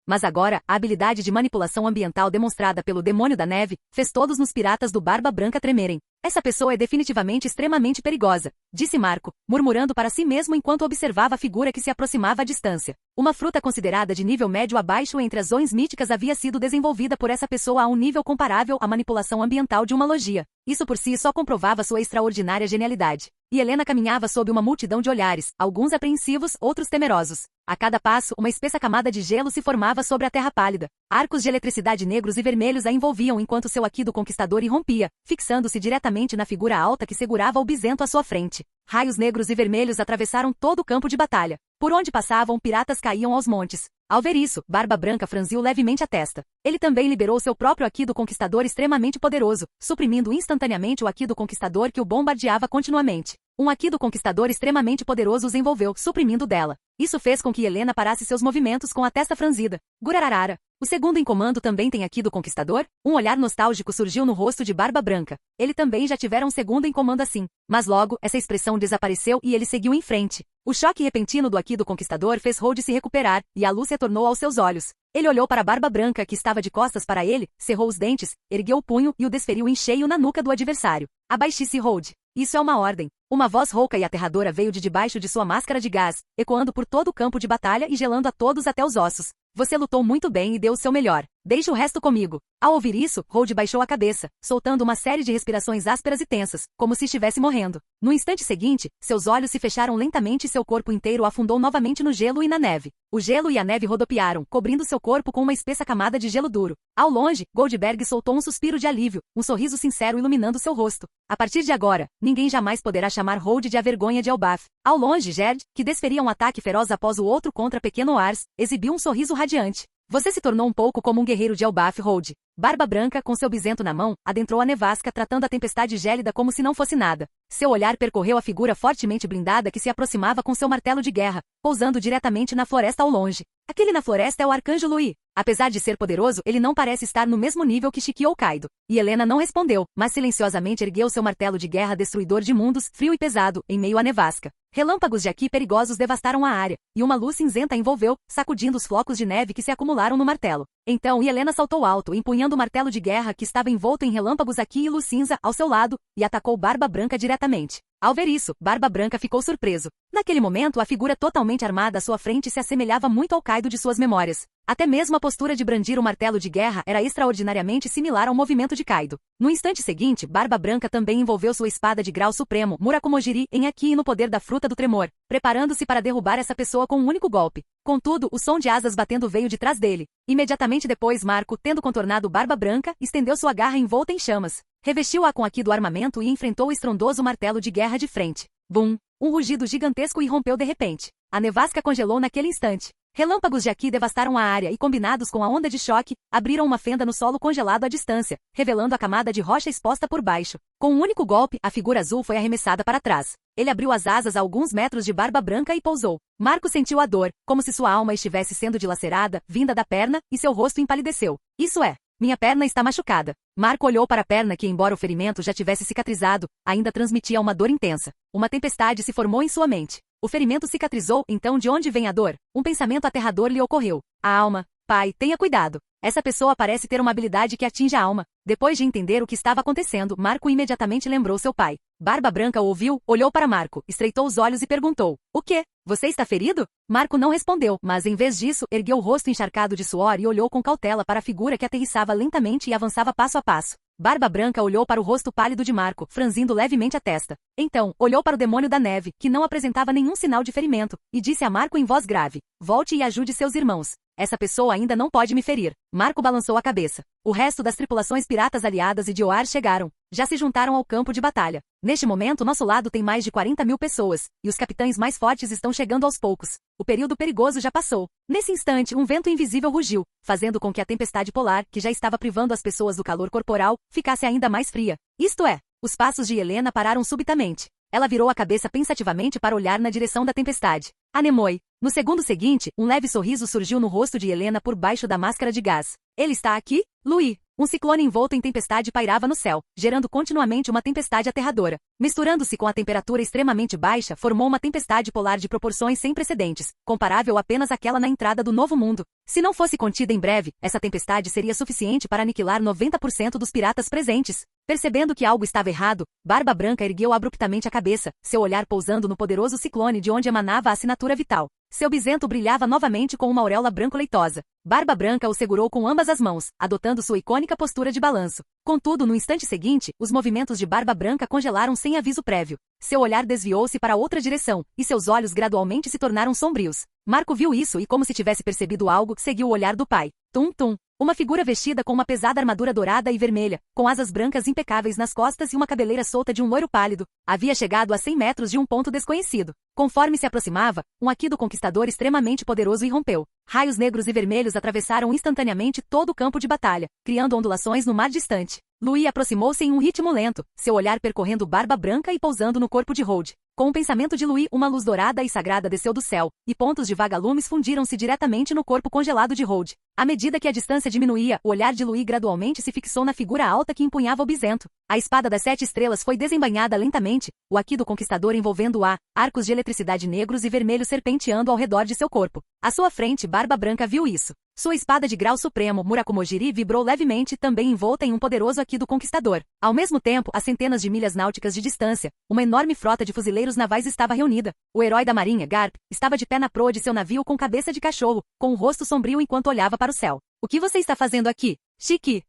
Mas agora, a habilidade de manipulação ambiental demonstrada pelo Demônio da Neve fez todos nos piratas do Barba Branca tremerem. Essa pessoa é definitivamente extremamente perigosa, disse Marco, murmurando para si mesmo enquanto observava a figura que se aproximava à distância. Uma fruta considerada de nível médio abaixo entre as Zoans míticas havia sido desenvolvida por essa pessoa a um nível comparável à manipulação ambiental de uma logia. Isso por si só comprovava sua extraordinária genialidade. E Helena caminhava sob uma multidão de olhares, alguns apreensivos, outros temerosos. A cada passo, uma espessa camada de gelo se formava sobre a terra pálida. Arcos de eletricidade negros e vermelhos a envolviam enquanto seu Akido conquistador irrompia, fixando-se diretamente na figura alta que segurava o bisento à sua frente. Raios negros e vermelhos atravessaram todo o campo de batalha. Por onde passavam, piratas caíam aos montes. Ao ver isso, Barba Branca franziu levemente a testa. Ele também liberou seu próprio Akido conquistador extremamente poderoso, suprimindo instantaneamente o Akido conquistador que o bombardeava continuamente. Um Akido conquistador extremamente poderoso os envolveu, suprimindo dela. Isso fez com que Helena parasse seus movimentos com a testa franzida. Gurararara. O segundo em comando também tem Akido conquistador? Um olhar nostálgico surgiu no rosto de Barba Branca. Ele também já tivera um segundo em comando assim. Mas logo, essa expressão desapareceu e ele seguiu em frente. O choque repentino do Akido conquistador fez Hold se recuperar, e a luz retornou aos seus olhos. Ele olhou para Barba Branca que estava de costas para ele, cerrou os dentes, ergueu o punho e o desferiu em cheio na nuca do adversário. Abaixe-se, Hold. Isso é uma ordem. Uma voz rouca e aterradora veio de debaixo de sua máscara de gás, ecoando por todo o campo de batalha e gelando a todos até os ossos. Você lutou muito bem e deu o seu melhor. Deixe o resto comigo. Ao ouvir isso, Hold baixou a cabeça, soltando uma série de respirações ásperas e tensas, como se estivesse morrendo. No instante seguinte, seus olhos se fecharam lentamente e seu corpo inteiro afundou novamente no gelo e na neve. O gelo e a neve rodopiaram, cobrindo seu corpo com uma espessa camada de gelo duro. Ao longe, Goldberg soltou um suspiro de alívio, um sorriso sincero iluminando seu rosto. A partir de agora, ninguém jamais poderá chamar Hold de a vergonha de Elbaf. Ao longe, Gerd, que desferia um ataque feroz após o outro contra pequeno Ars, exibiu um sorriso radiante. Você se tornou um pouco como um guerreiro de Elbaf, Hold. Barba Branca, com seu bisento na mão, adentrou a nevasca tratando a tempestade gélida como se não fosse nada. Seu olhar percorreu a figura fortemente blindada que se aproximava com seu martelo de guerra, pousando diretamente na floresta ao longe. Aquele na floresta é o Arcanjo Louis. Apesar de ser poderoso, ele não parece estar no mesmo nível que Shiki ou Kaido. E Helena não respondeu, mas silenciosamente ergueu seu martelo de guerra destruidor de mundos, frio e pesado, em meio à nevasca. Relâmpagos de Aki perigosos devastaram a área, e uma luz cinzenta a envolveu, sacudindo os flocos de neve que se acumularam no martelo. Então Helena saltou alto, empunhando o martelo de guerra que estava envolto em relâmpagos Aki e luz cinza ao seu lado, e atacou Barba Branca diretamente. Ao ver isso, Barba Branca ficou surpreso. Naquele momento, a figura totalmente armada à sua frente se assemelhava muito ao Kaido de suas memórias. Até mesmo a postura de brandir o martelo de guerra era extraordinariamente similar ao movimento de Kaido. No instante seguinte, Barba Branca também envolveu sua espada de grau supremo, Murakumojiri, em Aki e no poder da fruta do tremor, preparando-se para derrubar essa pessoa com um único golpe. Contudo, o som de asas batendo veio de trás dele. Imediatamente depois, Marco, tendo contornado Barba Branca, estendeu sua garra envolta em chamas. Revestiu-a com Aki do armamento e enfrentou o estrondoso martelo de guerra de frente. Bum! Um rugido gigantesco irrompeu de repente. A nevasca congelou naquele instante. Relâmpagos de Aki devastaram a área e, combinados com a onda de choque, abriram uma fenda no solo congelado à distância, revelando a camada de rocha exposta por baixo. Com um único golpe, a figura azul foi arremessada para trás. Ele abriu as asas a alguns metros de Barba Branca e pousou. Marco sentiu a dor, como se sua alma estivesse sendo dilacerada, vinda da perna, e seu rosto empalideceu. Isso é, minha perna está machucada. Marco olhou para a perna que, embora o ferimento já tivesse cicatrizado, ainda transmitia uma dor intensa. Uma tempestade se formou em sua mente. O ferimento cicatrizou, então de onde vem a dor? Um pensamento aterrador lhe ocorreu. A alma. Pai, tenha cuidado. Essa pessoa parece ter uma habilidade que atinge a alma. Depois de entender o que estava acontecendo, Marco imediatamente lembrou seu pai. Barba Branca o ouviu, olhou para Marco, estreitou os olhos e perguntou. O quê? Você está ferido? Marco não respondeu, mas em vez disso, ergueu o rosto encharcado de suor e olhou com cautela para a figura que aterrissava lentamente e avançava passo a passo. Barba Branca olhou para o rosto pálido de Marco, franzindo levemente a testa. Então, olhou para o demônio da neve, que não apresentava nenhum sinal de ferimento, e disse a Marco em voz grave. Volte e ajude seus irmãos. Essa pessoa ainda não pode me ferir. Marco balançou a cabeça. O resto das tripulações piratas aliadas e de Oar chegaram. Já se juntaram ao campo de batalha. Neste momento, nosso lado tem mais de 40.000 pessoas, e os capitães mais fortes estão chegando aos poucos. O período perigoso já passou. Nesse instante, um vento invisível rugiu, fazendo com que a tempestade polar, que já estava privando as pessoas do calor corporal, ficasse ainda mais fria. Isto é, os passos de Helena pararam subitamente. Ela virou a cabeça pensativamente para olhar na direção da tempestade. Anemoi. No segundo seguinte, um leve sorriso surgiu no rosto de Helena por baixo da máscara de gás. Ele está aqui? Louis. Um ciclone envolto em tempestade pairava no céu, gerando continuamente uma tempestade aterradora. Misturando-se com a temperatura extremamente baixa, formou uma tempestade polar de proporções sem precedentes, comparável apenas àquela na entrada do Novo Mundo. Se não fosse contida em breve, essa tempestade seria suficiente para aniquilar 90% dos piratas presentes. Percebendo que algo estava errado, Barba Branca ergueu abruptamente a cabeça, seu olhar pousando no poderoso ciclone de onde emanava a assinatura vital. Seu bisento brilhava novamente com uma auréola branco-leitosa. Barba Branca o segurou com ambas as mãos, adotando sua icônica postura de balanço. Contudo, no instante seguinte, os movimentos de Barba Branca congelaram sem aviso prévio. Seu olhar desviou-se para outra direção, e seus olhos gradualmente se tornaram sombrios. Marco viu isso e, como se tivesse percebido algo, seguiu o olhar do pai. Tum-tum. Uma figura vestida com uma pesada armadura dourada e vermelha, com asas brancas impecáveis nas costas e uma cabeleira solta de um loiro pálido, havia chegado a 100 metros de um ponto desconhecido. Conforme se aproximava, um Aki do Conquistador extremamente poderoso irrompeu. Raios negros e vermelhos atravessaram instantaneamente todo o campo de batalha, criando ondulações no mar distante. Louis aproximou-se em um ritmo lento, seu olhar percorrendo Barba Branca e pousando no corpo de Hold. Com o pensamento de Louis, uma luz dourada e sagrada desceu do céu, e pontos de vagalumes fundiram-se diretamente no corpo congelado de Hold. À medida que a distância diminuía, o olhar de Louis gradualmente se fixou na figura alta que empunhava o bisento. A espada das 7 estrelas foi desembainhada lentamente, o Aki do Conquistador envolvendo-a, arcos de eletricidade negros e vermelhos serpenteando ao redor de seu corpo. À sua frente, Barba Branca viu isso. Sua espada de grau supremo, Murakumojiri, vibrou levemente, também envolta em um poderoso Aki do Conquistador. Ao mesmo tempo, a centenas de milhas náuticas de distância, uma enorme frota de fuzileiros navais estava reunida. O herói da marinha, Garp, estava de pé na proa de seu navio com cabeça de cachorro, com o rosto sombrio enquanto olhava para o céu. O que você está fazendo aqui, Shiki?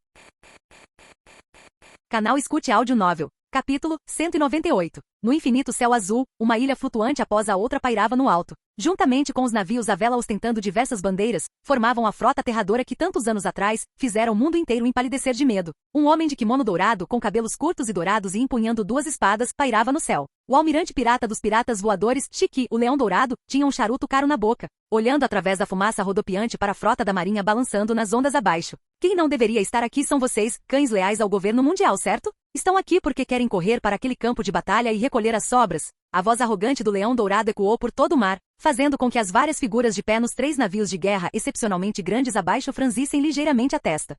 Canal Escute Áudio Novel. Capítulo 198. No infinito céu azul, uma ilha flutuante após a outra pairava no alto. Juntamente com os navios à vela ostentando diversas bandeiras, formavam a frota aterradora que tantos anos atrás fizera o mundo inteiro empalidecer de medo. Um homem de kimono dourado, com cabelos curtos e dourados e empunhando duas espadas, pairava no céu. O almirante pirata dos piratas voadores, Shiki, o leão dourado, tinha um charuto caro na boca, olhando através da fumaça rodopiante para a frota da marinha balançando nas ondas abaixo. Quem não deveria estar aqui são vocês, cães leais ao governo mundial, certo? Estão aqui porque querem correr para aquele campo de batalha e recolher as sobras. A voz arrogante do leão dourado ecoou por todo o mar, fazendo com que as várias figuras de pé nos 3 navios de guerra excepcionalmente grandes abaixo franzissem ligeiramente a testa.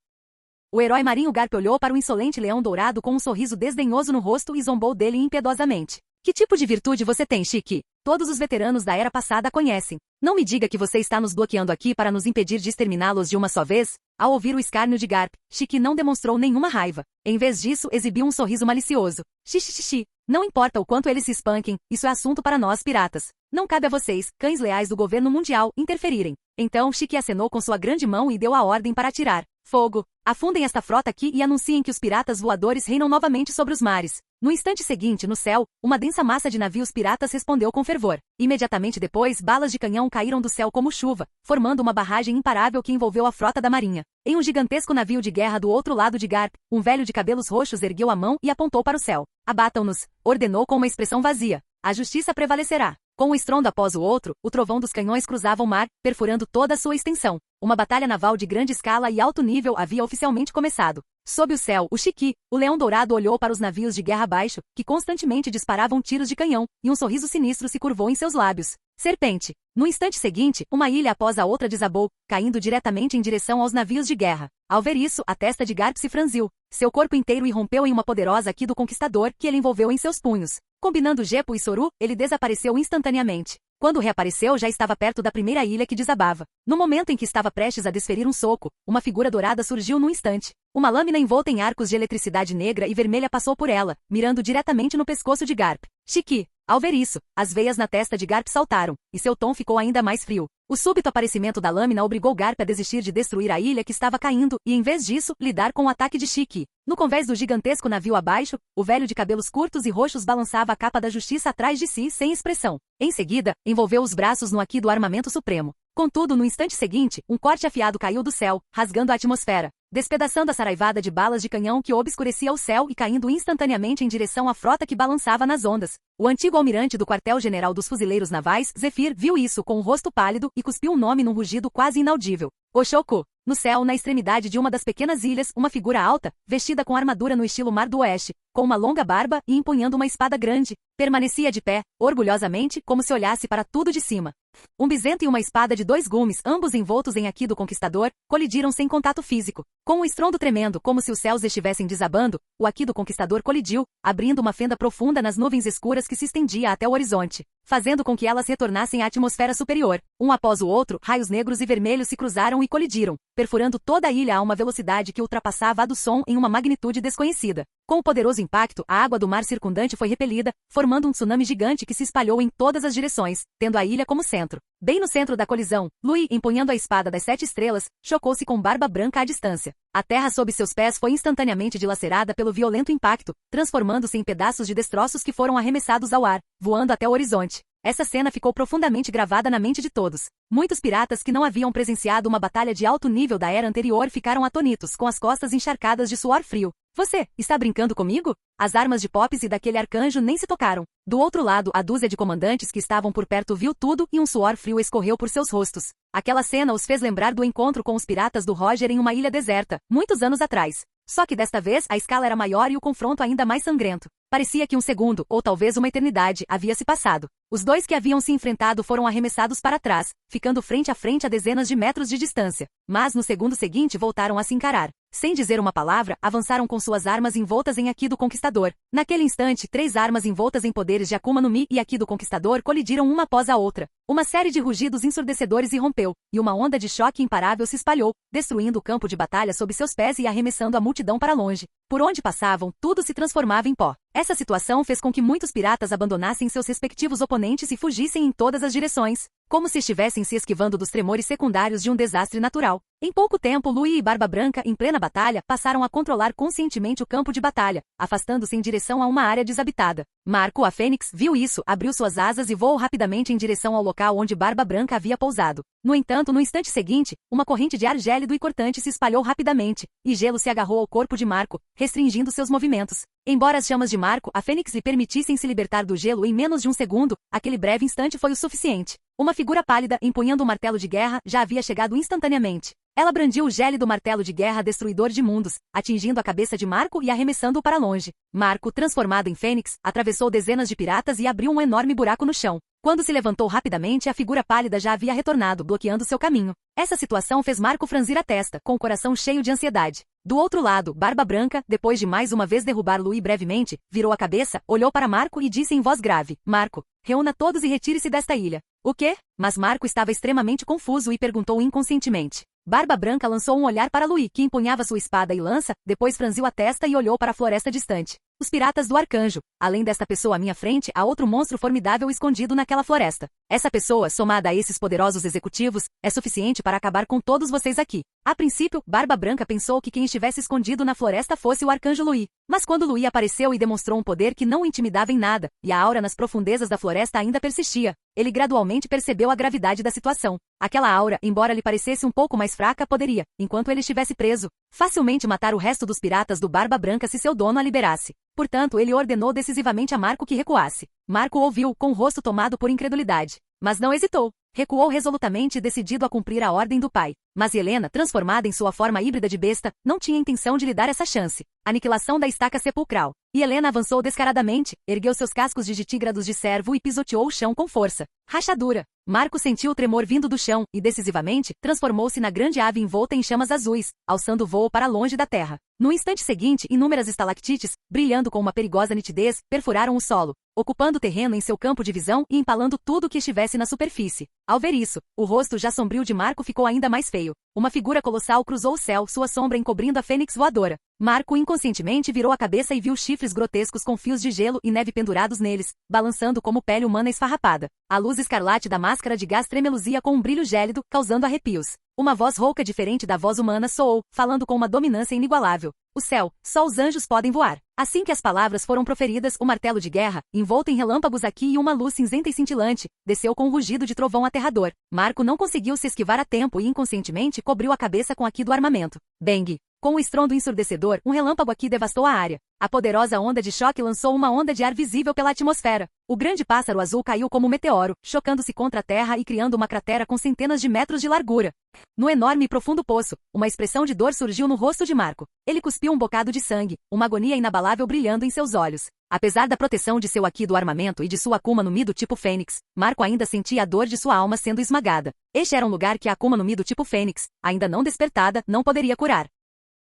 O herói marinho Garp olhou para o insolente leão dourado com um sorriso desdenhoso no rosto e zombou dele impiedosamente. Que tipo de virtude você tem, Shiki? Todos os veteranos da era passada a conhecem. Não me diga que você está nos bloqueando aqui para nos impedir de exterminá-los de uma só vez? Ao ouvir o escárnio de Garp, Shiki não demonstrou nenhuma raiva. Em vez disso, exibiu um sorriso malicioso. Xixi. Não importa o quanto eles se espanquem, isso é assunto para nós piratas. Não cabe a vocês, cães leais do governo mundial, interferirem. Então Shiki acenou com sua grande mão e deu a ordem para atirar. Fogo! Afundem esta frota aqui e anunciem que os piratas voadores reinam novamente sobre os mares. No instante seguinte, no céu, uma densa massa de navios piratas respondeu com fervor. Imediatamente depois, balas de canhão caíram do céu como chuva, formando uma barragem imparável que envolveu a frota da marinha. Em um gigantesco navio de guerra do outro lado de Garp, um velho de cabelos roxos ergueu a mão e apontou para o céu. Abatam-nos, ordenou com uma expressão vazia. A justiça prevalecerá. Com um estrondo após o outro, o trovão dos canhões cruzava o mar, perfurando toda a sua extensão. Uma batalha naval de grande escala e alto nível havia oficialmente começado. Sob o céu, o Shiki, o leão dourado, olhou para os navios de guerra abaixo, que constantemente disparavam tiros de canhão, e um sorriso sinistro se curvou em seus lábios. Serpente. No instante seguinte, uma ilha após a outra desabou, caindo diretamente em direção aos navios de guerra. Ao ver isso, a testa de Garp se franziu. Seu corpo inteiro irrompeu em uma poderosa Ki do Conquistador que ele envolveu em seus punhos. Combinando Gepo e Soru, ele desapareceu instantaneamente. Quando reapareceu, já estava perto da primeira ilha que desabava. No momento em que estava prestes a desferir um soco, uma figura dourada surgiu num instante. Uma lâmina envolta em arcos de eletricidade negra e vermelha passou por ela, mirando diretamente no pescoço de Garp. Shiki. Ao ver isso, as veias na testa de Garp saltaram, e seu tom ficou ainda mais frio. O súbito aparecimento da lâmina obrigou Garp a desistir de destruir a ilha que estava caindo e, em vez disso, lidar com o ataque de Shiki. No convés do gigantesco navio abaixo, o velho de cabelos curtos e roxos balançava a capa da justiça atrás de si sem expressão. Em seguida, envolveu os braços no aqui do armamento supremo. Contudo, no instante seguinte, um corte afiado caiu do céu, rasgando a atmosfera, despedaçando a saraivada de balas de canhão que obscurecia o céu e caindo instantaneamente em direção à frota que balançava nas ondas. O antigo almirante do quartel-general dos fuzileiros navais, Zephyr, viu isso com o rosto pálido e cuspiu um nome num rugido quase inaudível. Oshoku. No céu, na extremidade de uma das pequenas ilhas, uma figura alta, vestida com armadura no estilo Mar do Oeste, com uma longa barba e empunhando uma espada grande, permanecia de pé, orgulhosamente, como se olhasse para tudo de cima. Um bisento e uma espada de 2 gumes, ambos envoltos em Aki do Conquistador, colidiram sem contato físico. Com um estrondo tremendo, como se os céus estivessem desabando, o Aki do Conquistador colidiu, abrindo uma fenda profunda nas nuvens escuras que se estendia até o horizonte, fazendo com que elas retornassem à atmosfera superior. Um após o outro, raios negros e vermelhos se cruzaram e colidiram, perfurando toda a ilha a uma velocidade que ultrapassava a do som em uma magnitude desconhecida. Com o poderoso impacto, a água do mar circundante foi repelida, formando um tsunami gigante que se espalhou em todas as direções, tendo a ilha como centro. Bem no centro da colisão, Lui, empunhando a espada das 7 estrelas, chocou-se com Barba Branca à distância. A terra sob seus pés foi instantaneamente dilacerada pelo violento impacto, transformando-se em pedaços de destroços que foram arremessados ao ar, voando até o horizonte. Essa cena ficou profundamente gravada na mente de todos. Muitos piratas que não haviam presenciado uma batalha de alto nível da era anterior ficaram atônitos, com as costas encharcadas de suor frio. Você, está brincando comigo? As armas de Pops e daquele arcanjo nem se tocaram. Do outro lado, a dúzia de comandantes que estavam por perto viu tudo e um suor frio escorreu por seus rostos. Aquela cena os fez lembrar do encontro com os piratas do Roger em uma ilha deserta, muitos anos atrás. Só que desta vez a escala era maior e o confronto ainda mais sangrento. Parecia que um segundo, ou talvez uma eternidade, havia se passado. Os dois que haviam se enfrentado foram arremessados para trás, ficando frente a frente a dezenas de metros de distância. Mas no segundo seguinte voltaram a se encarar. Sem dizer uma palavra, avançaram com suas armas envoltas em Aki do Conquistador. Naquele instante, 3 armas envoltas em poderes de Akuma no Mi e Aki do Conquistador colidiram uma após a outra. Uma série de rugidos ensurdecedores irrompeu, e uma onda de choque imparável se espalhou, destruindo o campo de batalha sob seus pés e arremessando a multidão para longe. Por onde passavam, tudo se transformava em pó. Essa situação fez com que muitos piratas abandonassem seus respectivos oponentes e fugissem em todas as direções, como se estivessem se esquivando dos tremores secundários de um desastre natural. Em pouco tempo, Louis e Barba Branca, em plena batalha, passaram a controlar conscientemente o campo de batalha, afastando-se em direção a uma área desabitada. Marco, a Fênix, viu isso, abriu suas asas e voou rapidamente em direção ao local onde Barba Branca havia pousado. No entanto, no instante seguinte, uma corrente de ar gélido e cortante se espalhou rapidamente, e gelo se agarrou ao corpo de Marco, restringindo seus movimentos. Embora as chamas de Marco, a Fênix, lhe permitissem se libertar do gelo em menos de um segundo, aquele breve instante foi o suficiente. Uma figura pálida, empunhando um martelo de guerra, já havia chegado instantaneamente. Ela brandiu o gélido martelo de guerra destruidor de mundos, atingindo a cabeça de Marco e arremessando-o para longe. Marco, transformado em fênix, atravessou dezenas de piratas e abriu um enorme buraco no chão. Quando se levantou rapidamente, a figura pálida já havia retornado, bloqueando seu caminho. Essa situação fez Marco franzir a testa, com o coração cheio de ansiedade. Do outro lado, Barba Branca, depois de mais uma vez derrubar Louis brevemente, virou a cabeça, olhou para Marco e disse em voz grave: Marco, reúna todos e retire-se desta ilha. O quê? Mas Marco estava extremamente confuso e perguntou inconscientemente. Barba Branca lançou um olhar para Louis, que empunhava sua espada e lança, depois franziu a testa e olhou para a floresta distante. Os piratas do Arcanjo. Além desta pessoa à minha frente, há outro monstro formidável escondido naquela floresta. Essa pessoa, somada a esses poderosos executivos, é suficiente para acabar com todos vocês aqui. A princípio, Barba Branca pensou que quem estivesse escondido na floresta fosse o Arcanjo Louis. Mas quando Louis apareceu e demonstrou um poder que não o intimidava em nada, e a aura nas profundezas da floresta ainda persistia, ele gradualmente percebeu a gravidade da situação. Aquela aura, embora lhe parecesse um pouco mais fraca, poderia, enquanto ele estivesse preso, facilmente matar o resto dos piratas do Barba Branca se seu dono a liberasse. Portanto, ele ordenou decisivamente a Marco que recuasse. Marco ouviu, com o rosto tomado por incredulidade. Mas não hesitou. Recuou resolutamente e decidido a cumprir a ordem do pai. Mas Helena, transformada em sua forma híbrida de besta, não tinha intenção de lhe dar essa chance. Aniquilação da estaca sepulcral. E Helena avançou descaradamente, ergueu seus cascos de gitígrados de cervo e pisoteou o chão com força. Rachadura. Marco sentiu o tremor vindo do chão e, decisivamente, transformou-se na grande ave envolta em chamas azuis, alçando o voo para longe da terra. No instante seguinte, inúmeras estalactites, brilhando com uma perigosa nitidez, perfuraram o solo, ocupando o terreno em seu campo de visão e empalando tudo que estivesse na superfície. Ao ver isso, o rosto já sombrio de Marco ficou ainda mais feio. Uma figura colossal cruzou o céu, sua sombra encobrindo a fênix voadora. Marco inconscientemente virou a cabeça e viu chifres grotescos com fios de gelo e neve pendurados neles, balançando como pele humana esfarrapada. A luz escarlate da máscara de gás tremeluzia com um brilho gélido, causando arrepios. Uma voz rouca diferente da voz humana soou, falando com uma dominância inigualável. O céu, só os anjos podem voar. Assim que as palavras foram proferidas, o martelo de guerra, envolto em relâmpagos aqui e uma luz cinzenta e cintilante, desceu com um rugido de trovão aterrador. Marco não conseguiu se esquivar a tempo e inconscientemente cobriu a cabeça com aqui do armamento. Bang! Com um estrondo ensurdecedor, um relâmpago aqui devastou a área. A poderosa onda de choque lançou uma onda de ar visível pela atmosfera. O grande pássaro azul caiu como um meteoro, chocando-se contra a terra e criando uma cratera com centenas de metros de largura. No enorme e profundo poço, uma expressão de dor surgiu no rosto de Marco. Ele cuspiu um bocado de sangue, uma agonia inabalável brilhando em seus olhos. Apesar da proteção de seu aqui do armamento e de sua Akuma no Mi do tipo Fênix, Marco ainda sentia a dor de sua alma sendo esmagada. Este era um lugar que a Akuma no Mi do tipo Fênix, ainda não despertada, não poderia curar.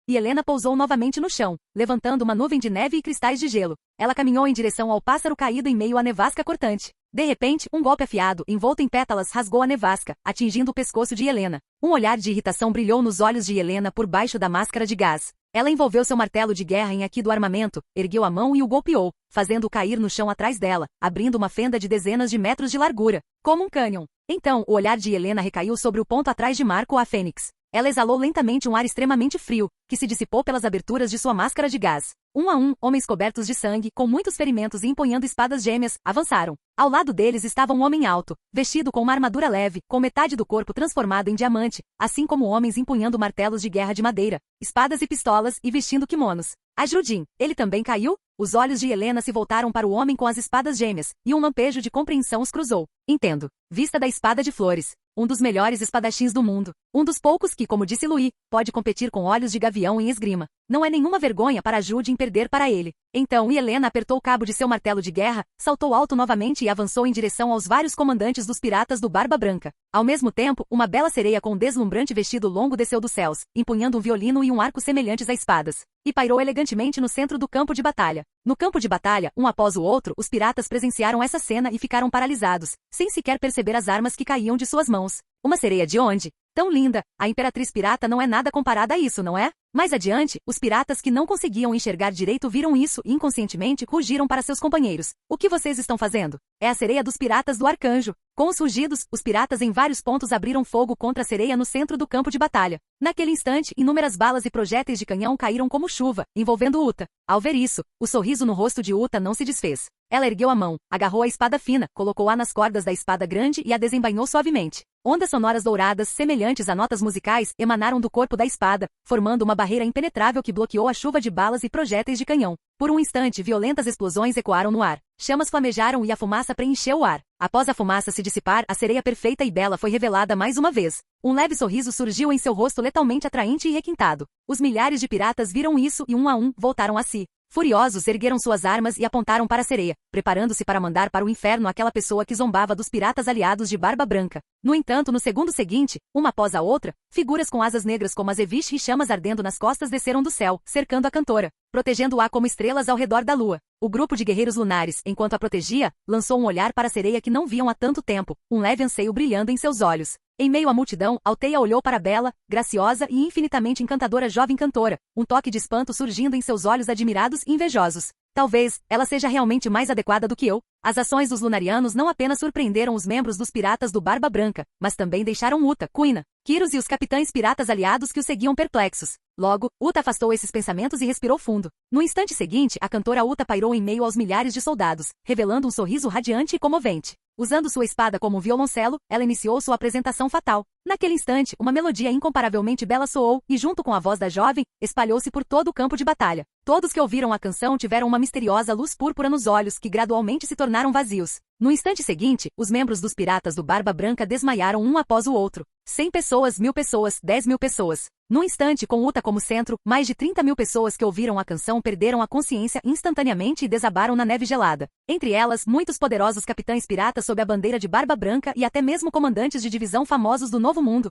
E Helena pousou novamente no chão, levantando uma nuvem de neve e cristais de gelo. Ela caminhou em direção ao pássaro caído em meio à nevasca cortante. De repente, um golpe afiado, envolto em pétalas, rasgou a nevasca, atingindo o pescoço de Helena. Um olhar de irritação brilhou nos olhos de Helena por baixo da máscara de gás. Ela envolveu seu martelo de guerra em aqui do armamento, ergueu a mão e o golpeou, fazendo-o cair no chão atrás dela, abrindo uma fenda de dezenas de metros de largura, como um cânion. Então, o olhar de Helena recaiu sobre o ponto atrás de Marco, a Fênix. Ela exalou lentamente um ar extremamente frio, que se dissipou pelas aberturas de sua máscara de gás. Um a um, homens cobertos de sangue, com muitos ferimentos e empunhando espadas gêmeas, avançaram. Ao lado deles estava um homem alto, vestido com uma armadura leve, com metade do corpo transformado em diamante, assim como homens empunhando martelos de guerra de madeira, espadas e pistolas e vestindo kimonos. Ajudin, ele também caiu? Os olhos de Helena se voltaram para o homem com as espadas gêmeas, e um lampejo de compreensão os cruzou. Entendo. Vista da espada de flores. Um dos melhores espadachins do mundo. Um dos poucos que, como disse Louis, pode competir com olhos de gavião em esgrima. Não é nenhuma vergonha para Ajudin perder para ele. Então Helena apertou o cabo de seu martelo de guerra, saltou alto novamente e avançou em direção aos vários comandantes dos piratas do Barba Branca. Ao mesmo tempo, uma bela sereia com um deslumbrante vestido longo desceu dos céus, empunhando um violino e um arco semelhantes a espadas, e pairou elegantemente no centro do campo de batalha. No campo de batalha, um após o outro, os piratas presenciaram essa cena e ficaram paralisados, sem sequer perceber as armas que caíam de suas mãos. Uma sereia de onde? Tão linda, a Imperatriz Pirata não é nada comparada a isso, não é? Mais adiante, os piratas que não conseguiam enxergar direito viram isso e inconscientemente rugiram para seus companheiros. O que vocês estão fazendo? É a sereia dos piratas do Arcanjo. Com os rugidos, os piratas em vários pontos abriram fogo contra a sereia no centro do campo de batalha. Naquele instante, inúmeras balas e projéteis de canhão caíram como chuva, envolvendo Uta. Ao ver isso, o sorriso no rosto de Uta não se desfez. Ela ergueu a mão, agarrou a espada fina, colocou-a nas cordas da espada grande e a desembainhou suavemente. Ondas sonoras douradas, semelhantes a notas musicais, emanaram do corpo da espada, formando uma barreira impenetrável que bloqueou a chuva de balas e projéteis de canhão. Por um instante, violentas explosões ecoaram no ar. Chamas flamejaram e a fumaça preencheu o ar. Após a fumaça se dissipar, a sereia perfeita e bela foi revelada mais uma vez. Um leve sorriso surgiu em seu rosto letalmente atraente e requintado. Os milhares de piratas viram isso e, um a um, voltaram a si. Furiosos, ergueram suas armas e apontaram para a sereia, preparando-se para mandar para o inferno aquela pessoa que zombava dos piratas aliados de Barba Branca. No entanto, no segundo seguinte, uma após a outra, figuras com asas negras como azeviche e chamas ardendo nas costas desceram do céu, cercando a cantora, protegendo-a como estrelas ao redor da lua. O grupo de guerreiros lunares, enquanto a protegia, lançou um olhar para a sereia que não viam há tanto tempo, um leve anseio brilhando em seus olhos. Em meio à multidão, Alteia olhou para a bela, graciosa e infinitamente encantadora jovem cantora, um toque de espanto surgindo em seus olhos admirados e invejosos. Talvez, ela seja realmente mais adequada do que eu. As ações dos lunarianos não apenas surpreenderam os membros dos piratas do Barba Branca, mas também deixaram Uta, Kuina, Kyros e os capitães piratas aliados que o seguiam perplexos. Logo, Uta afastou esses pensamentos e respirou fundo. No instante seguinte, a cantora Uta pairou em meio aos milhares de soldados, revelando um sorriso radiante e comovente. Usando sua espada como um violoncelo, ela iniciou sua apresentação fatal. Naquele instante, uma melodia incomparavelmente bela soou, e junto com a voz da jovem, espalhou-se por todo o campo de batalha. Todos que ouviram a canção tiveram uma misteriosa luz púrpura nos olhos que gradualmente se tornaram vazios. No instante seguinte, os membros dos piratas do Barba Branca desmaiaram um após o outro. 100 pessoas, 1000 pessoas, 10.000 pessoas. No instante, com Uta como centro, mais de 30.000 pessoas que ouviram a canção perderam a consciência instantaneamente e desabaram na neve gelada. Entre elas, muitos poderosos capitães piratas sob a bandeira de Barba Branca e até mesmo comandantes de divisão famosos do Novo Mundo.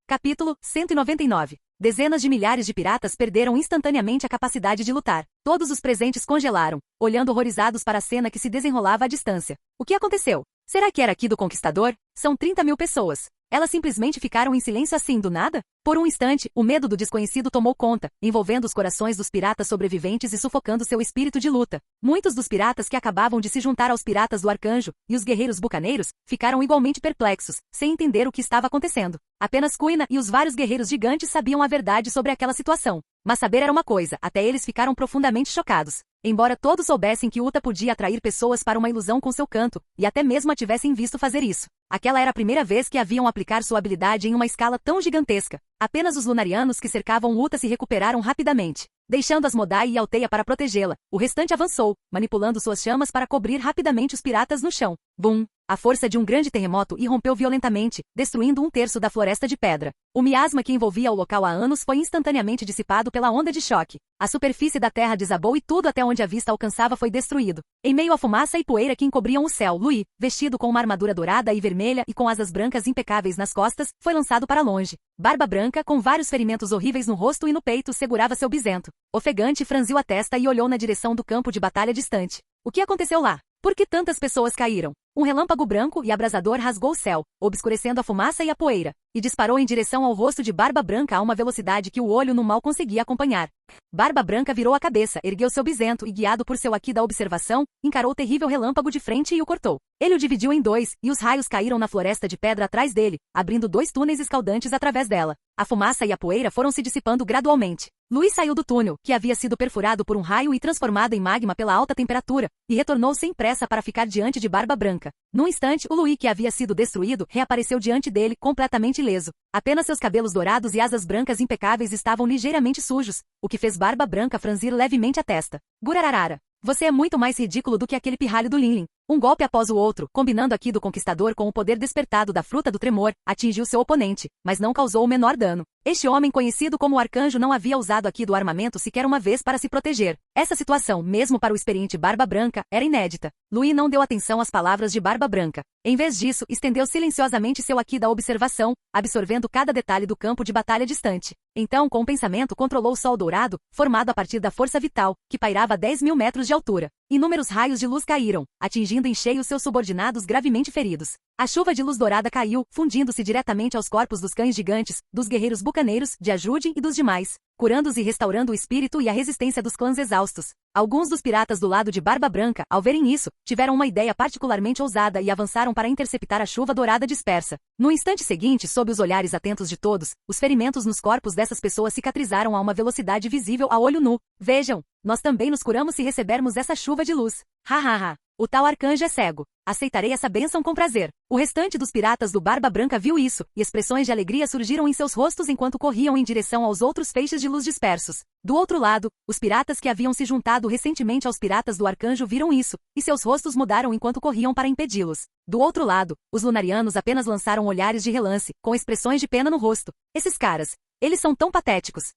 Capítulo 199. Dezenas de milhares de piratas perderam instantaneamente a capacidade de lutar. Todos os presentes congelaram, olhando horrorizados para a cena que se desenrolava à distância. O que aconteceu? Será que era aqui do Conquistador? São 30.000 pessoas. Elas simplesmente ficaram em silêncio assim do nada? Por um instante, o medo do desconhecido tomou conta, envolvendo os corações dos piratas sobreviventes e sufocando seu espírito de luta. Muitos dos piratas que acabavam de se juntar aos piratas do Arcanjo, e os guerreiros bucaneiros, ficaram igualmente perplexos, sem entender o que estava acontecendo. Apenas Kuina e os vários guerreiros gigantes sabiam a verdade sobre aquela situação. Mas saber era uma coisa, até eles ficaram profundamente chocados. Embora todos soubessem que Uta podia atrair pessoas para uma ilusão com seu canto, e até mesmo a tivessem visto fazer isso. Aquela era a primeira vez que haviam aplicar sua habilidade em uma escala tão gigantesca. Apenas os lunarianos que cercavam Uta se recuperaram rapidamente, deixando Asmodai e Alteia para protegê-la. O restante avançou, manipulando suas chamas para cobrir rapidamente os piratas no chão. Bum! A força de um grande terremoto irrompeu violentamente, destruindo 1/3 da floresta de pedra. O miasma que envolvia o local há anos foi instantaneamente dissipado pela onda de choque. A superfície da terra desabou e tudo até onde a vista alcançava foi destruído. Em meio à fumaça e poeira que encobriam o céu, Louis, vestido com uma armadura dourada e vermelha e com asas brancas impecáveis nas costas, foi lançado para longe. Barba Branca, com vários ferimentos horríveis no rosto e no peito, segurava seu bisento. Ofegante, franziu a testa e olhou na direção do campo de batalha distante. O que aconteceu lá? Por que tantas pessoas caíram? Um relâmpago branco e abrasador rasgou o céu, obscurecendo a fumaça e a poeira, e disparou em direção ao rosto de Barba Branca a uma velocidade que o olho não mal conseguia acompanhar. Barba Branca virou a cabeça, ergueu seu bisento e, guiado por seu aqui da observação, encarou o terrível relâmpago de frente e o cortou. Ele o dividiu em dois, e os raios caíram na floresta de pedra atrás dele, abrindo 2 túneis escaldantes através dela. A fumaça e a poeira foram se dissipando gradualmente. Louis saiu do túnel, que havia sido perfurado por um raio e transformado em magma pela alta temperatura, e retornou sem pressa para ficar diante de Barba Branca. Num instante, o Louis que havia sido destruído reapareceu diante dele, completamente ileso. Apenas seus cabelos dourados e asas brancas impecáveis estavam ligeiramente sujos, o que fez Barba Branca franzir levemente a testa. Gurararara. Você é muito mais ridículo do que aquele pirralho do Linlin. Um golpe após o outro, combinando aqui do Conquistador com o poder despertado da Fruta do Tremor, atingiu seu oponente, mas não causou o menor dano. Este homem conhecido como Arcanjo não havia usado aqui do armamento sequer uma vez para se proteger. Essa situação, mesmo para o experiente Barba Branca, era inédita. Louis não deu atenção às palavras de Barba Branca. Em vez disso, estendeu silenciosamente seu aqui da observação, absorvendo cada detalhe do campo de batalha distante. Então, com o pensamento, controlou o sol dourado, formado a partir da força vital, que pairava a 10.000 metros de altura. Inúmeros raios de luz caíram, atingindo em cheio seus subordinados gravemente feridos. A chuva de luz dourada caiu, fundindo-se diretamente aos corpos dos cães gigantes, dos guerreiros bucaneiros, de Ajude e dos demais, curando-os e restaurando o espírito e a resistência dos clãs exaustos. Alguns dos piratas do lado de Barba Branca, ao verem isso, tiveram uma ideia particularmente ousada e avançaram para interceptar a chuva dourada dispersa. No instante seguinte, sob os olhares atentos de todos, os ferimentos nos corpos dessas pessoas cicatrizaram a uma velocidade visível a olho nu. Vejam, nós também nos curamos se recebermos essa chuva de luz. Ha ha ha. O tal arcanjo é cego. Aceitarei essa bênção com prazer. O restante dos piratas do Barba Branca viu isso, e expressões de alegria surgiram em seus rostos enquanto corriam em direção aos outros feixes de luz dispersos. Do outro lado, os piratas que haviam se juntado recentemente aos piratas do arcanjo viram isso, e seus rostos mudaram enquanto corriam para impedi-los. Do outro lado, os lunarianos apenas lançaram olhares de relance, com expressões de pena no rosto. Esses caras, eles são tão patéticos.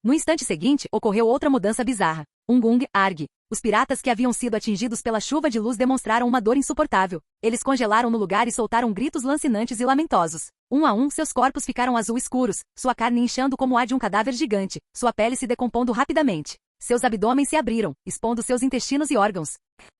No instante seguinte, ocorreu outra mudança bizarra. Gung, Arg. Os piratas que haviam sido atingidos pela chuva de luz demonstraram uma dor insuportável. Eles congelaram no lugar e soltaram gritos lancinantes e lamentosos. Um a um, seus corpos ficaram azul escuros, sua carne inchando como a de um cadáver gigante, sua pele se decompondo rapidamente. Seus abdômenes se abriram, expondo seus intestinos e órgãos.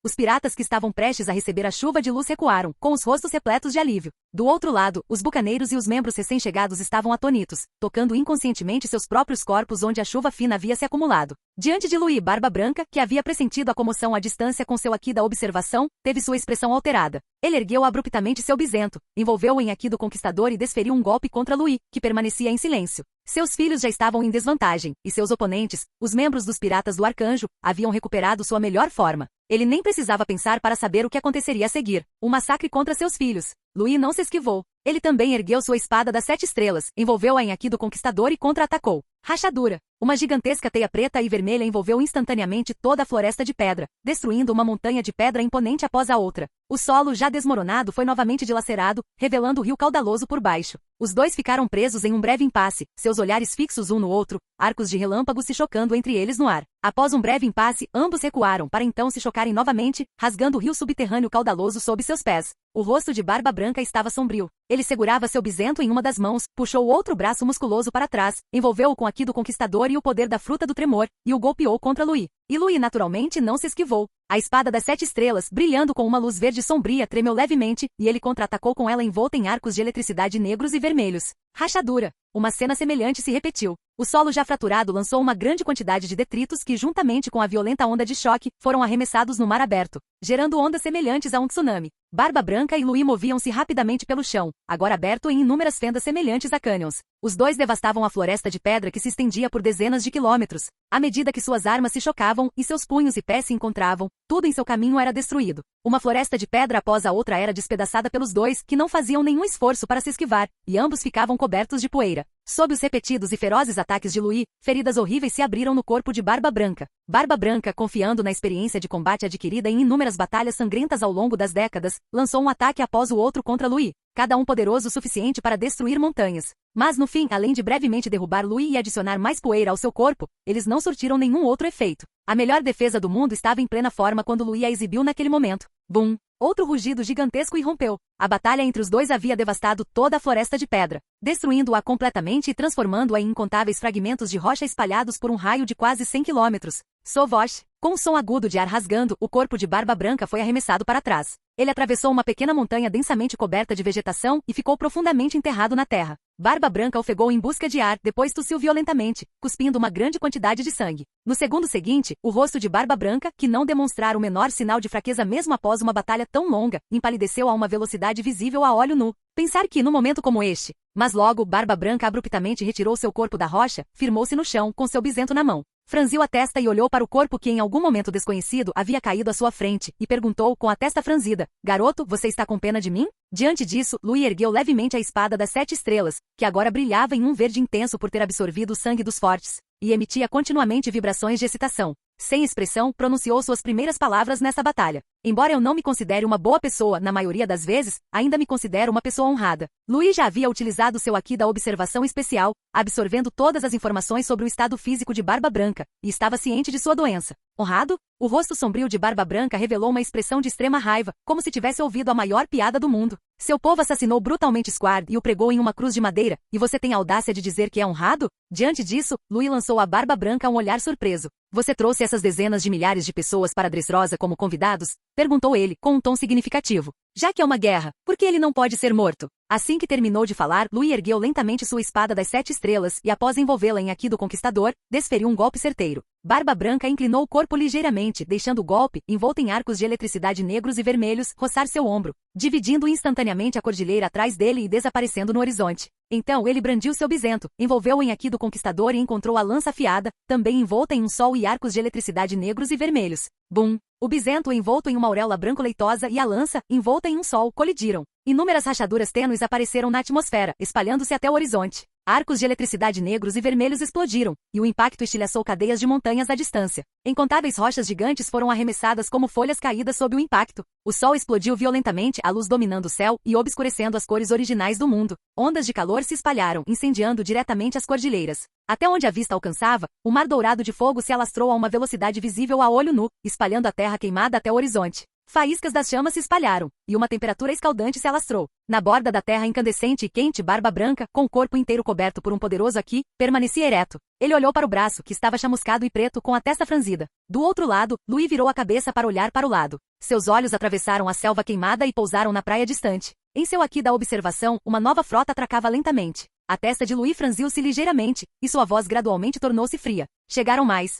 Os piratas que estavam prestes a receber a chuva de luz recuaram, com os rostos repletos de alívio. Do outro lado, os bucaneiros e os membros recém-chegados estavam atônitos, tocando inconscientemente seus próprios corpos onde a chuva fina havia se acumulado. Diante de Louis Barba Branca, que havia pressentido a comoção à distância com seu aqui da observação, teve sua expressão alterada. Ele ergueu abruptamente seu bisento, envolveu-o em aqui do conquistador e desferiu um golpe contra Louis, que permanecia em silêncio. Seus filhos já estavam em desvantagem, e seus oponentes, os membros dos piratas do arcanjo, haviam recuperado sua melhor forma. Ele nem precisava pensar para saber o que aconteceria a seguir. Um massacre contra seus filhos. Louis não se esquivou. Ele também ergueu sua espada das 7 estrelas, envolveu-a em aqui do conquistador e contra-atacou. Rachadura. Uma gigantesca teia preta e vermelha envolveu instantaneamente toda a floresta de pedra, destruindo uma montanha de pedra imponente após a outra. O solo já desmoronado foi novamente dilacerado, revelando o rio caudaloso por baixo. Os dois ficaram presos em um breve impasse, seus olhares fixos um no outro, arcos de relâmpago se chocando entre eles no ar. Após um breve impasse, ambos recuaram para então se chocarem novamente, rasgando o rio subterrâneo caudaloso sob seus pés. O rosto de Barba Branca estava sombrio. Ele segurava seu bisento em uma das mãos, puxou o outro braço musculoso para trás, envolveu-o com aqui do conquistador e o poder da fruta do tremor, e o golpeou contra Louis. E Louis naturalmente não se esquivou. A espada das 7 estrelas, brilhando com uma luz verde sombria, tremeu levemente, e ele contra-atacou com ela envolta em arcos de eletricidade negros e vermelhos. Rachadura. Uma cena semelhante se repetiu. O solo já fraturado lançou uma grande quantidade de detritos que, juntamente com a violenta onda de choque, foram arremessados no mar aberto, gerando ondas semelhantes a um tsunami. Barba Branca e Louis moviam-se rapidamente pelo chão, agora aberto em inúmeras fendas semelhantes a cânions. Os dois devastavam a floresta de pedra que se estendia por dezenas de quilômetros. À medida que suas armas se chocavam e seus punhos e pés se encontravam, tudo em seu caminho era destruído. Uma floresta de pedra após a outra era despedaçada pelos dois, que não faziam nenhum esforço para se esquivar, e ambos ficavam cobertos de poeira. Sob os repetidos e ferozes ataques de Louis, feridas horríveis se abriram no corpo de Barba Branca. Barba Branca, confiando na experiência de combate adquirida em inúmeras batalhas sangrentas ao longo das décadas, lançou um ataque após o outro contra Louis, cada um poderoso o suficiente para destruir montanhas. Mas no fim, além de brevemente derrubar Louis e adicionar mais poeira ao seu corpo, eles não surtiram nenhum outro efeito. A melhor defesa do mundo estava em plena forma quando Louis a exibiu naquele momento. Bum! Outro rugido gigantesco irrompeu. A batalha entre os dois havia devastado toda a floresta de pedra, destruindo-a completamente e transformando-a em incontáveis fragmentos de rocha espalhados por um raio de quase 100 quilômetros. Sovosh! Com um som agudo de ar rasgando, o corpo de Barba Branca foi arremessado para trás. Ele atravessou uma pequena montanha densamente coberta de vegetação e ficou profundamente enterrado na terra. Barba Branca ofegou em busca de ar, depois tossiu violentamente, cuspindo uma grande quantidade de sangue. No segundo seguinte, o rosto de Barba Branca, que não demonstrara o menor sinal de fraqueza mesmo após uma batalha tão longa, empalideceu a uma velocidade visível a olho nu. Pensar que, num momento como este... Mas logo, Barba Branca abruptamente retirou seu corpo da rocha, firmou-se no chão, com seu bisento na mão. Franziu a testa e olhou para o corpo que em algum momento desconhecido havia caído à sua frente, e perguntou com a testa franzida, "Garoto, você está com pena de mim?" Diante disso, Louis ergueu levemente a espada das 7 estrelas, que agora brilhava em um verde intenso por ter absorvido o sangue dos fortes, e emitia continuamente vibrações de excitação. Sem expressão, pronunciou suas primeiras palavras nessa batalha. Embora eu não me considere uma boa pessoa, na maioria das vezes, ainda me considero uma pessoa honrada. Louis já havia utilizado seu aqui da observação especial, absorvendo todas as informações sobre o estado físico de Barba Branca, e estava ciente de sua doença. Honrado? O rosto sombrio de Barba Branca revelou uma expressão de extrema raiva, como se tivesse ouvido a maior piada do mundo. Seu povo assassinou brutalmente Squard e o pregou em uma cruz de madeira, e você tem a audácia de dizer que é honrado? Diante disso, Louis lançou a Barba Branca um olhar surpreso. Você trouxe essas dezenas de milhares de pessoas para Dressrosa como convidados? Perguntou ele, com um tom significativo. Já que é uma guerra, por que ele não pode ser morto? Assim que terminou de falar, Louis ergueu lentamente sua espada das 7 estrelas e, após envolvê-la em Aqui do Conquistador, desferiu um golpe certeiro. Barba Branca inclinou o corpo ligeiramente, deixando o golpe, envolto em arcos de eletricidade negros e vermelhos, roçar seu ombro, dividindo instantaneamente a cordilheira atrás dele e desaparecendo no horizonte. Então ele brandiu seu bisento, envolveu-o em Aqui do Conquistador e encontrou a lança afiada, também envolta em um sol e arcos de eletricidade negros e vermelhos. Bum! O bisento envolto em uma auréola branco-leitosa e a lança, envolta em um sol, colidiram. Inúmeras rachaduras tênues apareceram na atmosfera, espalhando-se até o horizonte. Arcos de eletricidade negros e vermelhos explodiram, e o impacto estilhaçou cadeias de montanhas à distância. Incontáveis rochas gigantes foram arremessadas como folhas caídas sob o impacto. O sol explodiu violentamente, a luz dominando o céu e obscurecendo as cores originais do mundo. Ondas de calor se espalharam, incendiando diretamente as cordilheiras. Até onde a vista alcançava, o mar dourado de fogo se alastrou a uma velocidade visível a olho nu, espalhando a terra queimada até o horizonte. Faíscas das chamas se espalharam, e uma temperatura escaldante se alastrou. Na borda da terra incandescente e quente, Barba Branca, com o corpo inteiro coberto por um poderoso Aqui, permanecia ereto. Ele olhou para o braço, que estava chamuscado e preto com a testa franzida. Do outro lado, Louis virou a cabeça para olhar para o lado. Seus olhos atravessaram a selva queimada e pousaram na praia distante. Em seu Aqui da observação, uma nova frota atracava lentamente. A testa de Louis franziu-se ligeiramente, e sua voz gradualmente tornou-se fria. Chegaram mais.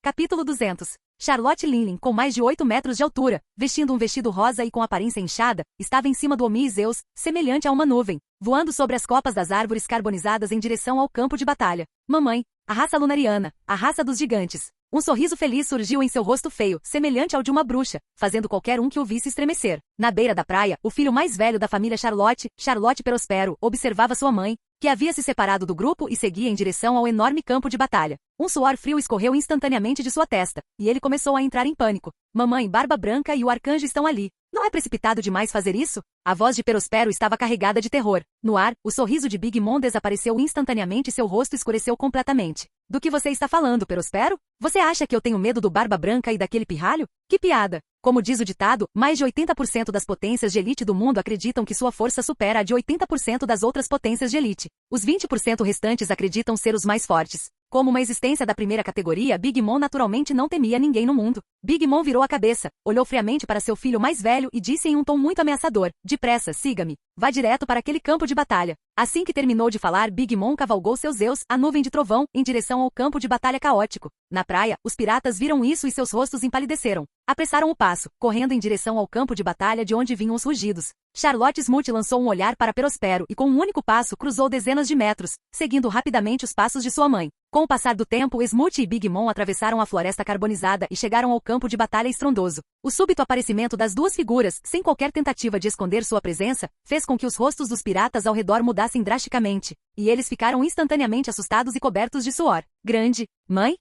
Capítulo 200. Charlotte Linlin, com mais de 8 metros de altura, vestindo um vestido rosa e com aparência inchada, estava em cima do Homi Zeus, semelhante a uma nuvem, voando sobre as copas das árvores carbonizadas em direção ao campo de batalha. Mamãe, a raça lunariana, a raça dos gigantes. Um sorriso feliz surgiu em seu rosto feio, semelhante ao de uma bruxa, fazendo qualquer um que o visse estremecer. Na beira da praia, o filho mais velho da família Charlotte, Charlotte Perospero, observava sua mãe, que havia se separado do grupo e seguia em direção ao enorme campo de batalha. Um suor frio escorreu instantaneamente de sua testa, e ele começou a entrar em pânico. Mamãe, Barba Branca e o arcanjo estão ali. Não é precipitado demais fazer isso? A voz de Perospero estava carregada de terror. No ar, o sorriso de Big Mom desapareceu instantaneamente e seu rosto escureceu completamente. Do que você está falando, Perospero? Você acha que eu tenho medo do Barba Branca e daquele pirralho? Que piada! Como diz o ditado, mais de 80% das potências de elite do mundo acreditam que sua força supera a de 80% das outras potências de elite. Os 20% restantes acreditam ser os mais fortes. Como uma existência da primeira categoria, Big Mom naturalmente não temia ninguém no mundo. Big Mom virou a cabeça, olhou friamente para seu filho mais velho e disse em um tom muito ameaçador: depressa, siga-me. Vá direto para aquele campo de batalha. Assim que terminou de falar, Big Mom cavalgou seus Zeus, a nuvem de trovão, em direção ao campo de batalha caótico. Na praia, os piratas viram isso e seus rostos empalideceram. Apressaram o passo, correndo em direção ao campo de batalha de onde vinham os rugidos. Charlotte Smoot lançou um olhar para Perospero e com um único passo cruzou dezenas de metros, seguindo rapidamente os passos de sua mãe. Com o passar do tempo, Smoot e Big Mom atravessaram a floresta carbonizada e chegaram ao campo de batalha estrondoso. O súbito aparecimento das duas figuras, sem qualquer tentativa de esconder sua presença, fez com que os rostos dos piratas ao redor mudassem drasticamente, e eles ficaram instantaneamente assustados e cobertos de suor. Grande, mãe?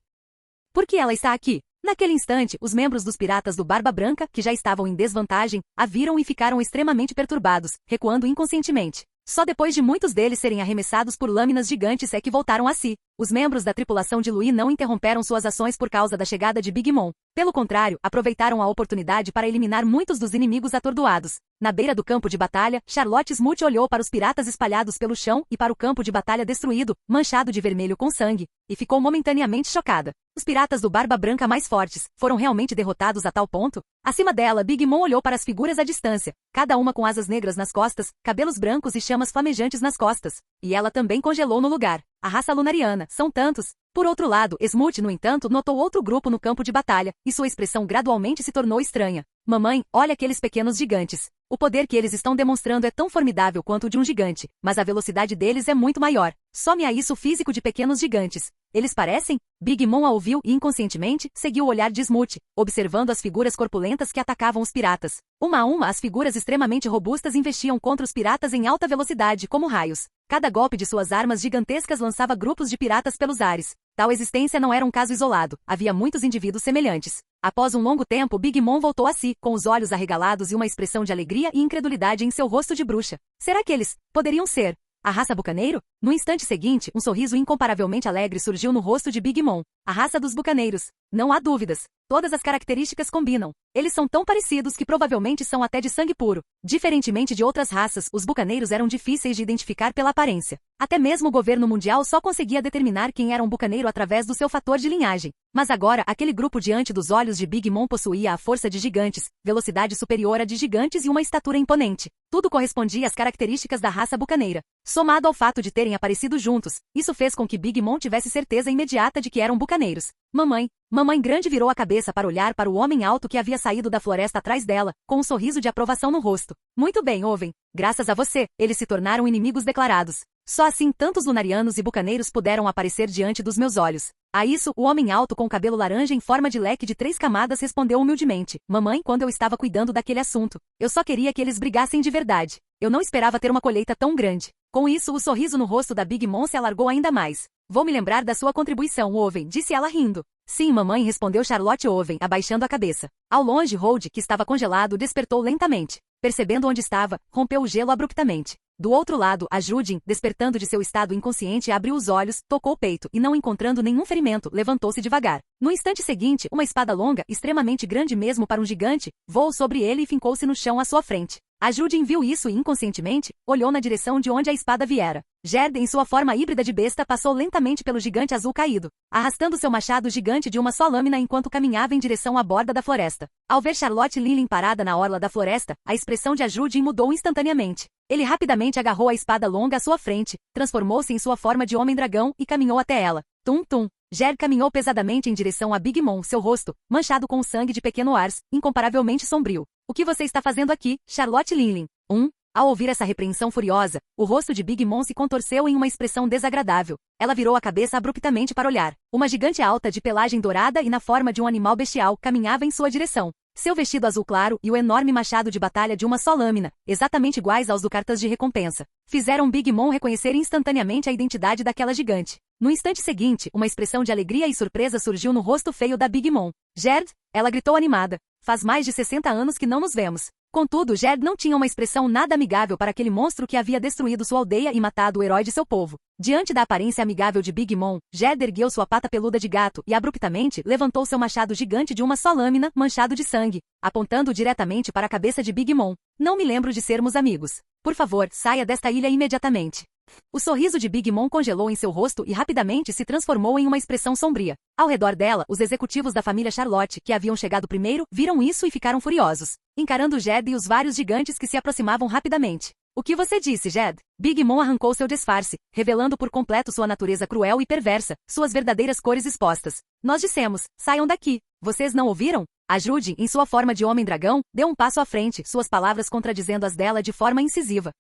Por que ela está aqui? Naquele instante, os membros dos piratas do Barba Branca, que já estavam em desvantagem, a viram e ficaram extremamente perturbados, recuando inconscientemente. Só depois de muitos deles serem arremessados por lâminas gigantes é que voltaram a si. Os membros da tripulação de Louis não interromperam suas ações por causa da chegada de Big Mom. Pelo contrário, aproveitaram a oportunidade para eliminar muitos dos inimigos atordoados. Na beira do campo de batalha, Charlotte Smoot olhou para os piratas espalhados pelo chão e para o campo de batalha destruído, manchado de vermelho com sangue, e ficou momentaneamente chocada. Os piratas do Barba Branca mais fortes foram realmente derrotados a tal ponto? Acima dela, Big Mom olhou para as figuras à distância, cada uma com asas negras nas costas, cabelos brancos e chamas flamejantes nas costas. E ela também congelou no lugar. A raça lunariana, são tantos. Por outro lado, Smoot, no entanto, notou outro grupo no campo de batalha, e sua expressão gradualmente se tornou estranha. Mamãe, olha aqueles pequenos gigantes. O poder que eles estão demonstrando é tão formidável quanto o de um gigante, mas a velocidade deles é muito maior. Some a isso o físico de pequenos gigantes. Eles parecem? Big Mom a ouviu e inconscientemente seguiu o olhar de Smoot, observando as figuras corpulentas que atacavam os piratas. Uma a uma, as figuras extremamente robustas investiam contra os piratas em alta velocidade, como raios. Cada golpe de suas armas gigantescas lançava grupos de piratas pelos ares. Tal existência não era um caso isolado, havia muitos indivíduos semelhantes. Após um longo tempo, Big Mom voltou a si, com os olhos arregalados e uma expressão de alegria e incredulidade em seu rosto de bruxa. Será que eles poderiam ser a raça bucaneiro? No instante seguinte, um sorriso incomparavelmente alegre surgiu no rosto de Big Mom. A raça dos bucaneiros. Não há dúvidas. Todas as características combinam. Eles são tão parecidos que provavelmente são até de sangue puro. Diferentemente de outras raças, os bucaneiros eram difíceis de identificar pela aparência. Até mesmo o governo mundial só conseguia determinar quem era um bucaneiro através do seu fator de linhagem. Mas agora, aquele grupo diante dos olhos de Big Mom possuía a força de gigantes, velocidade superior à de gigantes e uma estatura imponente. Tudo correspondia às características da raça bucaneira. Somado ao fato de terem aparecido juntos, isso fez com que Big Mom tivesse certeza imediata de que eram bucaneiros. Mamãe grande virou a cabeça para olhar para o homem alto que havia saído da floresta atrás dela, com um sorriso de aprovação no rosto. Muito bem, Owen. Graças a você, eles se tornaram inimigos declarados. Só assim tantos lunarianos e bucaneiros puderam aparecer diante dos meus olhos. A isso, o homem alto com cabelo laranja em forma de leque de 3 camadas respondeu humildemente. Mamãe, quando eu estava cuidando daquele assunto, eu só queria que eles brigassem de verdade. Eu não esperava ter uma colheita tão grande. Com isso, o sorriso no rosto da Big Mom se alargou ainda mais. Vou me lembrar da sua contribuição, Owen, disse ela rindo. Sim, mamãe, respondeu Charlotte Owen, abaixando a cabeça. Ao longe, Hold, que estava congelado, despertou lentamente. Percebendo onde estava, rompeu o gelo abruptamente. Do outro lado, a Judin, despertando de seu estado inconsciente, abriu os olhos, tocou o peito e, não encontrando nenhum ferimento, levantou-se devagar. No instante seguinte, uma espada longa, extremamente grande mesmo para um gigante, voou sobre ele e fincou-se no chão à sua frente. A Judin viu isso e, inconscientemente, olhou na direção de onde a espada viera. Gerd, em sua forma híbrida de besta, passou lentamente pelo gigante azul caído, arrastando seu machado gigante de uma só lâmina enquanto caminhava em direção à borda da floresta. Ao ver Charlotte Lilin parada na orla da floresta, a expressão de Judin mudou instantaneamente. Ele rapidamente agarrou a espada longa à sua frente, transformou-se em sua forma de homem-dragão e caminhou até ela. Tum-tum. Gerd caminhou pesadamente em direção a Big Mom, seu rosto, manchado com o sangue de pequeno Ars, incomparavelmente sombrio. O que você está fazendo aqui, Charlotte Lilin? Ao ouvir essa repreensão furiosa, o rosto de Big Mom se contorceu em uma expressão desagradável. Ela virou a cabeça abruptamente para olhar. Uma gigante alta de pelagem dourada e na forma de um animal bestial caminhava em sua direção. Seu vestido azul claro e o enorme machado de batalha de uma só lâmina, exatamente iguais aos do cartas de recompensa, fizeram Big Mom reconhecer instantaneamente a identidade daquela gigante. No instante seguinte, uma expressão de alegria e surpresa surgiu no rosto feio da Big Mom. Gerd, ela gritou animada. Faz mais de 60 anos que não nos vemos. Contudo, Gerd não tinha uma expressão nada amigável para aquele monstro que havia destruído sua aldeia e matado o herói de seu povo. Diante da aparência amigável de Big Mom, Gerd ergueu sua pata peluda de gato e abruptamente levantou seu machado gigante de uma só lâmina, manchado de sangue, apontando diretamente para a cabeça de Big Mom. Não me lembro de sermos amigos. Por favor, saia desta ilha imediatamente. O sorriso de Big Mom congelou em seu rosto e rapidamente se transformou em uma expressão sombria. Ao redor dela, os executivos da família Charlotte, que haviam chegado primeiro, viram isso e ficaram furiosos, encarando Gerd e os vários gigantes que se aproximavam rapidamente. O que você disse, Gerd? Big Mom arrancou seu disfarce, revelando por completo sua natureza cruel e perversa, suas verdadeiras cores expostas. Nós dissemos, saiam daqui. Vocês não ouviram? A Judin, em sua forma de homem-dragão, deu um passo à frente, suas palavras contradizendo as dela de forma incisiva.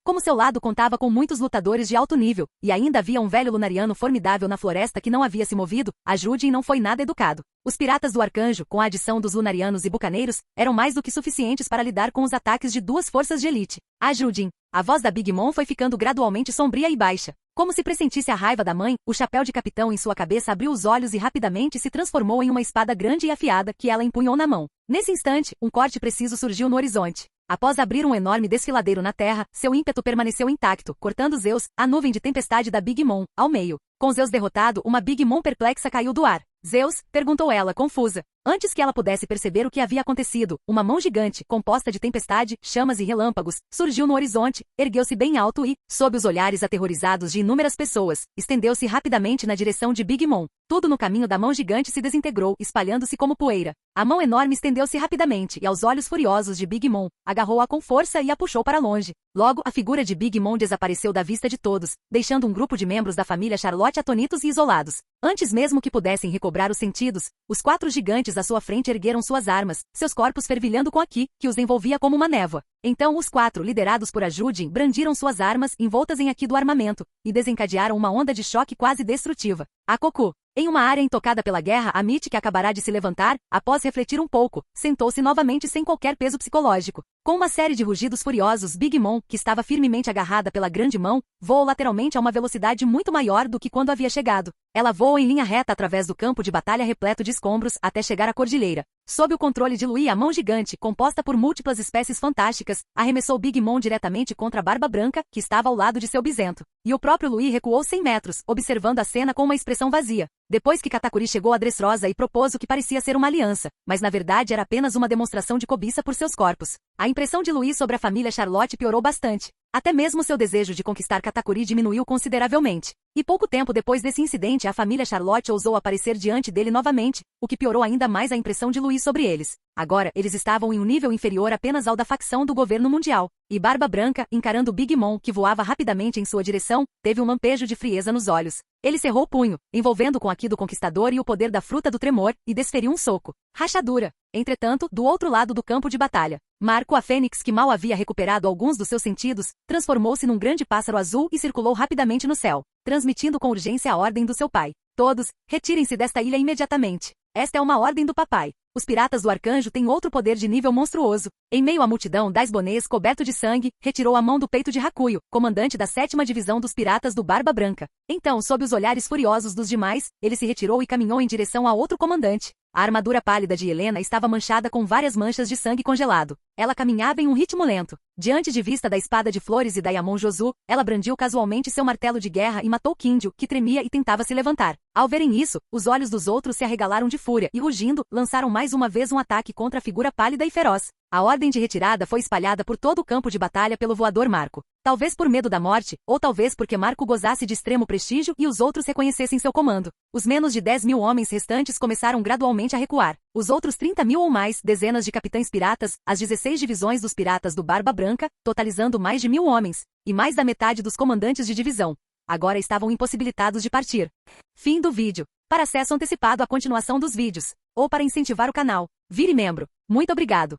Como seu lado contava com muitos lutadores de alto nível, e ainda havia um velho lunariano formidável na floresta que não havia se movido, a Judin não foi nada educado. Os piratas do Arcanjo, com a adição dos lunarianos e bucaneiros, eram mais do que suficientes para lidar com os ataques de 2 forças de elite. A Judin. A voz da Big Mom foi ficando gradualmente sombria e baixa. Como se pressentisse a raiva da mãe, o chapéu de capitão em sua cabeça abriu os olhos e rapidamente se transformou em uma espada grande e afiada que ela empunhou na mão. Nesse instante, um corte preciso surgiu no horizonte. Após abrir um enorme desfiladeiro na terra, seu ímpeto permaneceu intacto, cortando Zeus, a nuvem de tempestade da Big Mom, ao meio. Com Zeus derrotado, uma Big Mom perplexa caiu do ar. Zeus? Perguntou ela, confusa. Antes que ela pudesse perceber o que havia acontecido, uma mão gigante, composta de tempestade, chamas e relâmpagos, surgiu no horizonte, ergueu-se bem alto e, sob os olhares aterrorizados de inúmeras pessoas, estendeu-se rapidamente na direção de Big Mom. Tudo no caminho da mão gigante se desintegrou, espalhando-se como poeira. A mão enorme estendeu-se rapidamente e, aos olhos furiosos de Big Mom, agarrou-a com força e a puxou para longe. Logo, a figura de Big Mom desapareceu da vista de todos, deixando um grupo de membros da família Charlotte atônitos e isolados. Antes mesmo que pudessem recobrar os sentidos, os 4 gigantes à sua frente ergueram suas armas, seus corpos fervilhando com a ki, que os envolvia como uma névoa. Então os 4, liderados por Judin, brandiram suas armas, envoltas em aqui do armamento, e desencadearam uma onda de choque quase destrutiva. A Coco. Em uma área intocada pela guerra, Amit, que acabará de se levantar, após refletir um pouco, sentou-se novamente sem qualquer peso psicológico. Com uma série de rugidos furiosos, Big Mom, que estava firmemente agarrada pela grande mão, voou lateralmente a uma velocidade muito maior do que quando havia chegado. Ela voou em linha reta através do campo de batalha repleto de escombros até chegar à cordilheira. Sob o controle de Louis, a mão gigante, composta por múltiplas espécies fantásticas, arremessou Big Mom diretamente contra a Barba Branca, que estava ao lado de seu bisento. E o próprio Louis recuou 100 metros, observando a cena com uma expressão vazia. Depois que Katakuri chegou a Dressrosa e propôs o que parecia ser uma aliança, mas na verdade era apenas uma demonstração de cobiça por seus corpos. A impressão de Louis sobre a família Charlotte piorou bastante. Até mesmo seu desejo de conquistar Katakuri diminuiu consideravelmente. E pouco tempo depois desse incidente, a família Charlotte ousou aparecer diante dele novamente, o que piorou ainda mais a impressão de Louis sobre eles. Agora, eles estavam em um nível inferior apenas ao da facção do governo mundial. E Barba Branca, encarando Big Mom, que voava rapidamente em sua direção, teve um lampejo de frieza nos olhos. Ele cerrou o punho, envolvendo com a Ki do Conquistador e o poder da Fruta do Tremor, e desferiu um soco. Rachadura. Entretanto, do outro lado do campo de batalha, Marco, a fênix que mal havia recuperado alguns dos seus sentidos, transformou-se num grande pássaro azul e circulou rapidamente no céu, transmitindo com urgência a ordem do seu pai. Todos, retirem-se desta ilha imediatamente. Esta é uma ordem do papai. Os piratas do arcanjo têm outro poder de nível monstruoso. Em meio à multidão, Daisbonês, coberto de sangue, retirou a mão do peito de Hakuyo, comandante da 7ª divisão dos piratas do Barba Branca. Então, sob os olhares furiosos dos demais, ele se retirou e caminhou em direção a outro comandante. A armadura pálida de Helena estava manchada com várias manchas de sangue congelado. Ela caminhava em um ritmo lento. Diante de vista da espada de flores e da Yaemon Josu, ela brandiu casualmente seu martelo de guerra e matou Kindio, que tremia e tentava se levantar. Ao verem isso, os olhos dos outros se arregalaram de fúria e, rugindo, lançaram mais uma vez um ataque contra a figura pálida e feroz. A ordem de retirada foi espalhada por todo o campo de batalha pelo voador Marco. Talvez por medo da morte, ou talvez porque Marco gozasse de extremo prestígio e os outros reconhecessem seu comando. Os menos de 10.000 homens restantes começaram gradualmente a recuar. Os outros 30.000 ou mais, dezenas de capitães piratas, as 16 divisões dos piratas do Barba Branca, totalizando mais de 1.000 homens, e mais da metade dos comandantes de divisão, agora estavam impossibilitados de partir. Fim do vídeo. Para acesso antecipado à continuação dos vídeos, ou para incentivar o canal, vire membro. Muito obrigado.